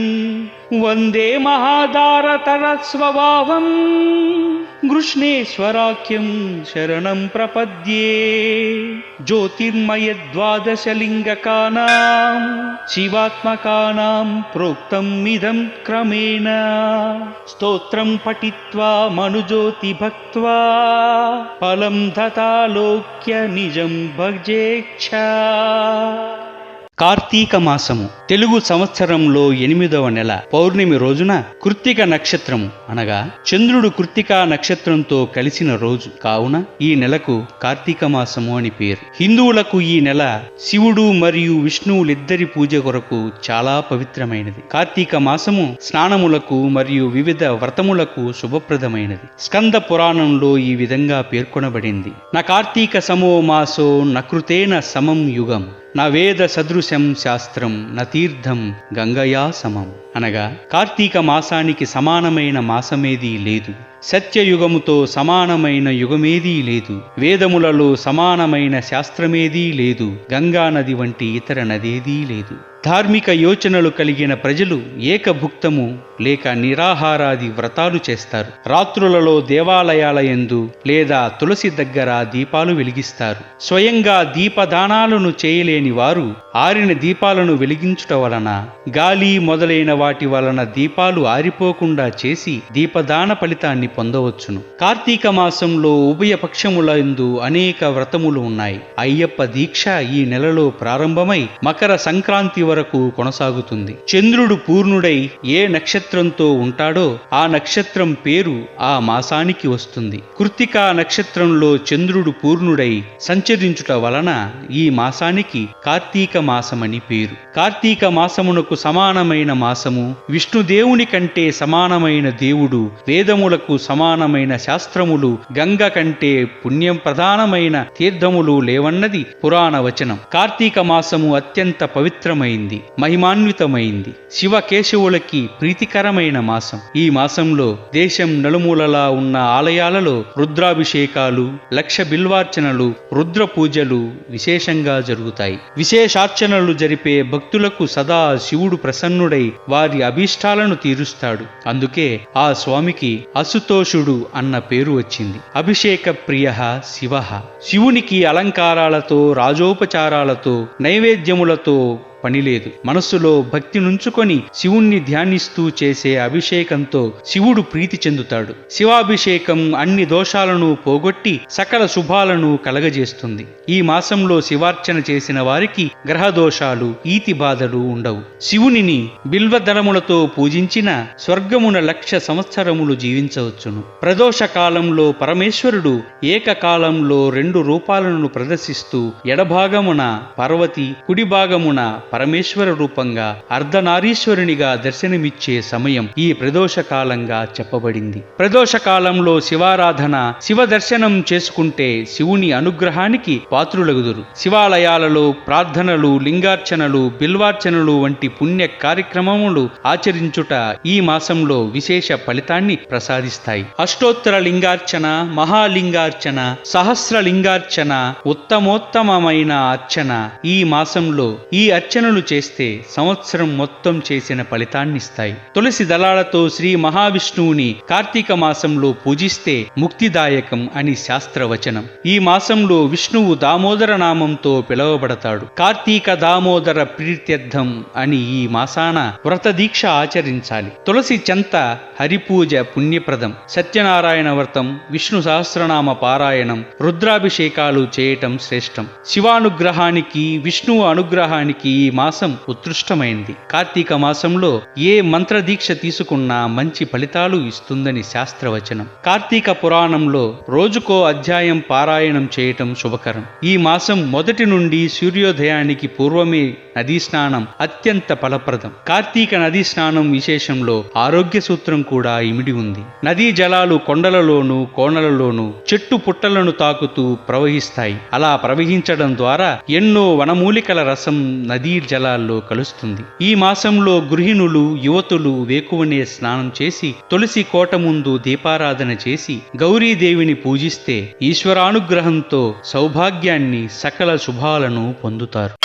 వందే మహాదారతరస్వభావం గృష్ణేశ్వరాఖ్యం శరణం ప్రపద్యే జ్యోతిర్మయద్వాదశలింగకానాం శివాత్మకానాం ప్రోక్తం ఇదం క్రమేణ స్తోత్రం పఠిత్వా మనుజ్యోతి భక్త్వా ఫలం తథాలోక్య నిజం భజేచ్ఛా. కార్తీక మాసము తెలుగు సంవత్సరంలో 8వ నెల పౌర్ణమి రోజున కృత్తిక నక్షత్రము అనగా చంద్రుడు కృత్తికా నక్షత్రంతో కలిసిన రోజు కావున ఈ నెలకు కార్తీక మాసము అని పేరు. హిందువులకు ఈ నెల శివుడు మరియు విష్ణువులిద్దరి పూజ కొరకు చాలా పవిత్రమైనది. కార్తీక మాసము స్నానములకు మరియు వివిధ వ్రతములకు శుభప్రదమైనది. స్కంద పురాణంలో ఈ విధంగా పేర్కొనబడింది: న కార్తీక సమో మాసో నకృతేన సమం యుగం నా వేద సదృశం శాస్త్రం నతీర్థం గంగయా సమం. అనగా కార్తీక మాసానికి సమానమైన మాసమేదీ లేదు, సత్యయుగముతో సమానమైన యుగమేదీ లేదు, వేదములలో సమానమైన శాస్త్రమేదీ లేదు, గంగా నది వంటి ఇతర నదేదీ లేదు. ధార్మిక యోచనలు కలిగిన ప్రజలు ఏకభుక్తము లేక నిరాహారాది వ్రతాలు చేస్తారు. రాత్రులలో దేవాలయాల యందు లేదా తులసి దగ్గర దీపాలు వెలిగిస్తారు. స్వయంగా దీపదానాలను చేయలేని వారు ఆరిన దీపాలను వెలిగించుట వలన, గాలి మొదలైన వాటి వలన దీపాలు ఆరిపోకుండా చేసి దీపదాన ఫలితాన్ని పొందవచ్చును. కార్తీక మాసంలో ఉభయ పక్షములందు అనేక వ్రతములు ఉన్నాయి. అయ్యప్ప దీక్ష ఈ నెలలో ప్రారంభమై మకర సంక్రాంతి వరకు కొనసాగుతుంది. చంద్రుడు పూర్ణుడై ఏ నక్షత్రంతో ఉంటాడో ఆ నక్షత్రం పేరు ఆ మాసానికి వస్తుంది. కృత్తికా నక్షత్రంలో చంద్రుడు పూర్ణుడై సంచరించుట వలన ఈ మాసానికి కార్తీక మాసమని పేరు. కార్తీక మాసమునకు సమానమైన మాసము, విష్ణుదేవుని కంటే సమానమైన దేవుడు, వేదములకు సమానమైన శాస్త్రములు, గంగ కంటే పుణ్యం ప్రధానమైన తీర్థములు లేవన్నది పురాణ వచనం. కార్తీక మాసము అత్యంత పవిత్రమైంది, మహిమాన్వితమైంది, శివకేశవులకి ప్రీతికరమైన మాసం. ఈ మాసంలో దేశం నలుమూలలా ఉన్న ఆలయాలలో రుద్రాభిషేకాలు, లక్ష బిల్వార్చనలు, రుద్ర పూజలు విశేషంగా జరుగుతాయి. విశేషార్చనలు జరిపే భక్తులకు సదా శివుడు ప్రసన్నుడై వారి అభీష్టాలను తీరుస్తాడు. అందుకే ఆ స్వామికి అసుతోషుడు అన్న పేరు వచ్చింది. అభిషేక ప్రియ శివ. శివునికి అలంకారాలతో, రాజోపచారాలతో, నైవేద్యములతో పనిలేదు. మనస్సులో భక్తి నుంచుకొని శివుణ్ణి ధ్యానిస్తూ చేసే అభిషేకంతో శివుడు ప్రీతి చెందుతాడు. శివాభిషేకం అన్ని దోషాలను పోగొట్టి సకల శుభాలను కలగజేస్తుంది. ఈ మాసంలో శివార్చన చేసిన వారికి గ్రహ దోషాలు, ఈతి బాధలు ఉండవు. శివునిని బిల్వదళములతో పూజించిన స్వర్గమున 1,00,000 సంవత్సరములు జీవించవచ్చును. ప్రదోష కాలంలో పరమేశ్వరుడు ఏకకాలంలో 2 రూపాలను ప్రదర్శిస్తూ ఎడభాగమున పార్వతి, కుడి భాగమున పరమేశ్వర రూపంగా అర్ధనారీశ్వరునిగా దర్శనమిచ్చే సమయం ఈ ప్రదోష కాలంగా చెప్పబడింది. ప్రదోష కాలంలో శివారాధన, శివ దర్శనం చేసుకుంటే శివుని అనుగ్రహానికి పాత్రులగుదురు. శివాలయాలలో ప్రార్థనలు, లింగార్చనలు, బిల్వార్చనలు వంటి పుణ్య కార్యక్రమములు ఆచరించుట ఈ మాసంలో విశేష ఫలితాన్ని ప్రసాదిస్తాయి. అష్టోత్తర లింగార్చన, మహాలింగార్చన, సహస్రలింగార్చన, ఉత్తమోత్తమమైన అర్చన ఈ మాసంలో ఈ అర్చనలు చేస్తే సంవత్సరం మొత్తం చేసిన ఫలితాన్నిస్తాయి. తులసి దళాలతో శ్రీ మహావిష్ణువుని కార్తీక మాసంలో పూజిస్తే ముక్తిదాయకం అని శాస్త్రవచనం. ఈ మాసంలో విష్ణువు దామోదర నామంతో పిలువబడతాడు. కార్తీక దామోదర ప్రీత్యర్థం అని ఈ మాసాన వ్రత దీక్ష ఆచరించాలి. తులసి చెంత హరిపూజ పుణ్యప్రదం. సత్యనారాయణ వ్రతం, విష్ణు సహస్రనామ పారాయణం, రుద్రాభిషేకాలు చేయటం శ్రేష్టం. శివానుగ్రహానికి, విష్ణువు అనుగ్రహానికి ఈ మాసం ఉత్కృష్టమైంది. కార్తీక మాసంలో ఏ మంత్ర దీక్ష తీసుకున్నా మంచి ఫలితాలు ఇస్తుందని శాస్త్రవచనం. కార్తీక పురాణంలో రోజుకో అధ్యాయం పారాయణం చేయటం శుభకరం. ఈ మాసం మొదటి నుండి సూర్యోదయానికి పూర్వమే నదీ స్నానం అత్యంత ఫలప్రదం. కార్తీక నదీ స్నానం విశేషంలో ఆరోగ్య సూత్రం కూడా ఇమిడి ఉంది. నదీ జలాలు కొండలలోనూ కోనలలోనూ చెట్టు పుట్టలను తాకుతూ ప్రవహిస్తాయి. అలా ప్రవహించడం ద్వారా ఎన్నో వనమూలికల రసం నదీ జలాల్లో కలుస్తుంది. ఈ మాసంలో గృహిణులు, యువతులు వేకువనే స్నానం చేసి తులసి కోట ముందు దీపారాధన చేసి గౌరీదేవిని పూజిస్తే ఈశ్వరానుగ్రహంతో సౌభాగ్యాన్ని, సకల శుభాలను పొందుతారు.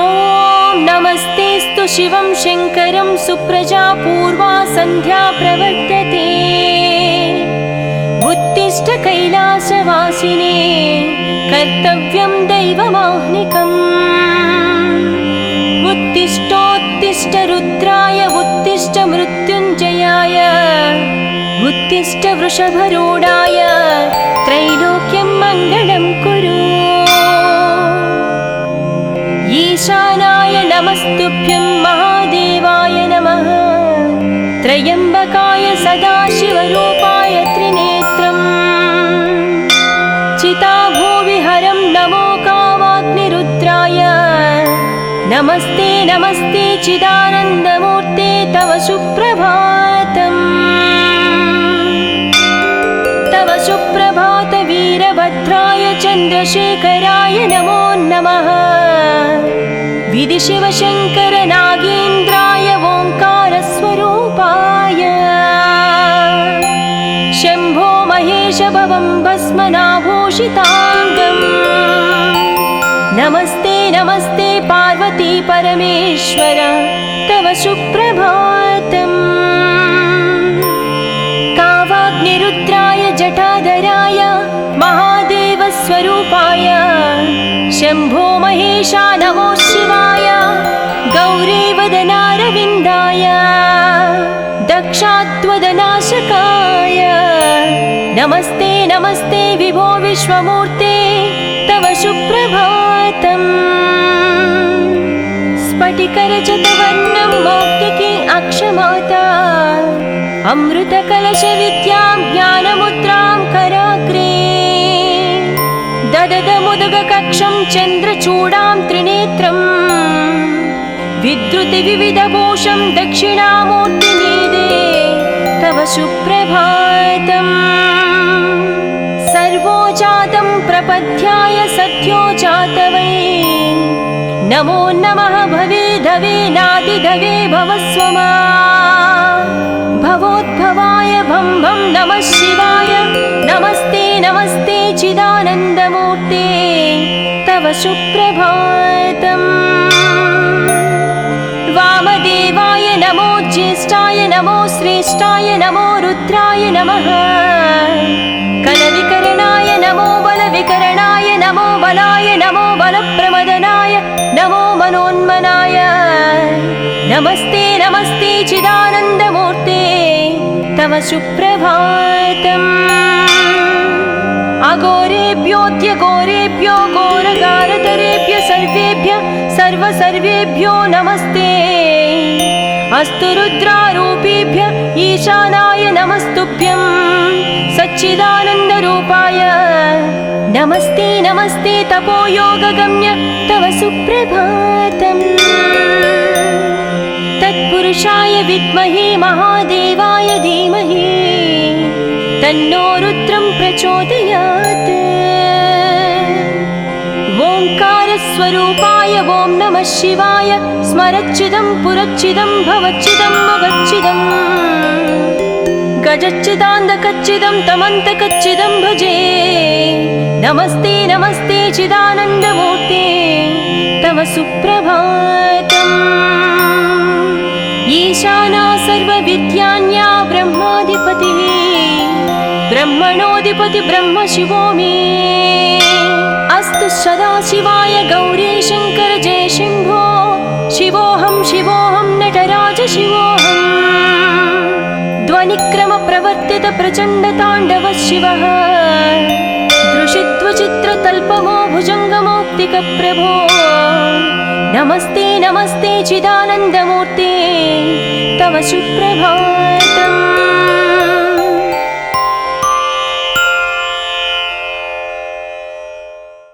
ఓం నమస్తేస్తు శివం శంకరం సుప్రజా పూర్వా సంధ్యా ప్రవర్తతే ఉత్తిష్ట కైలాసవాసినే కర్తవ్యం దైవమాహ్నికం ఉత్తిష్టోత్తిష్ట రుద్రాయ ఉత్తిష్ట మృత్యుంజయాయ ఉత్తిష్ట వృషభరూఢాయ త్రైలోక్యం మంగళం కురు ఈశానాయ నమస్తుభ్యం మహాదేవాయ నమః త్రయంబకాయ సదాశివరూపాయ త్రినేత్రం చితాభూవిహరం నమో కామాగ్నిరుద్రాయ నమస్తే నమస్తే చిదానందమూర్తే తవ సుప్రభాతం తవ సుప్రభాత వీరభద్రాయ చంద్రశేఖరాయ నమో నమః విధి శివశంకర నాగేంద్రాయ ఓంకార స్వరూపాయ శంభో మహేశ భవం భస్మనాభూషితాంగం నమస్తే నమస్తే పార్వతీ పరమేశ్వర తవ సుప్రభాతం కావాగ్నిరుద్రాయ జటాధరాయ మహాదేవ స్వరూపాయ శంభో మహేశా నమో శివాయ గౌరీవదనారవిందాయ దక్షాత్వదనాశకాయ నమస్తే నమస్తే విభో విశ్వమూర్తే తవ సుప్రభాతం స్ఫటికరజతవర్ణం మౌక్తికి అక్షమాత అమృతకలశ విద్యాం జ్ఞానముద్రాం కరాగ్రే దదదముదగ కక్షం చంద్రచూడాం త్రినేత్రం విద్రుతి వివిధభూషం దక్షిణామూర్తి మీదే తవ సుప్రభాతం సర్వోజాతం ప్రపద్యాయ సత్యో జాతవై నమో నమః భవే ధవే నాదిధవే భవస్వమా భవోద్భవాయ భం భం నమః శివాయ నమస్తే నమస్తే చిదానందమూర్తే తవ సుప్రభాతం వామదేవాయ నమో జ్యేష్ఠాయ నమో శ్రేష్ఠాయ నమో రుద్రాయ నమః కలవికరణాయ नमो बलविकरणाय नमो बलाय नमो बलप्रमदनाय नमो मनोन्मनाय नमस्ते नमस्ते चिदानन्दमूर्ते तव सुप्रभातम् अघोरेभ्योऽत्यघोरेभ्यो घोरगारतरेभ्य सर्वेभ्यो नमस्ते अस्तु रुद्रारूपेभ्य ईशानाय नमस्तुभ्यं सच्चिदानन्दरूपाय नमस्ते नमस्ते तपोयोगगम्य तव सुप्रभातम् तत्पुरुषाय विद्महे महादेवाय धीमहि तन्नो रुद्रं प्रचोदयात् ओंकारस्वरूपाय ॐ नमः शिवाय स्मरच्चिदं पुरच्चिदं भवच्चिदं मगच्चिदं गजच्चिदान्दकच्चिदं तमन्तकच्चिदं भजे नमस्ते नमस्ते चिदानन्दमूर्ते तव सुप्रभातम् ईशाना सर्वविद्यान्या ब्रह्माधिपतिः ब्रह्मणोऽधिपति ब्रह्म शिवो मे अस्तु सदाशिवाय गौरी शङ्कर जय शम्भो शिवोऽहं शिवोऽहं नटराज शिवोऽहम् ध्वनिक्रम प्रवर्तित प्रचण्डताण्डव शिवः दृशिद्वचित्रतल्पमो भुजङ्गमौक्तिकप्रभो नमस्ते नमस्ते चिदानन्दमूर्ते तव सुप्रभातम्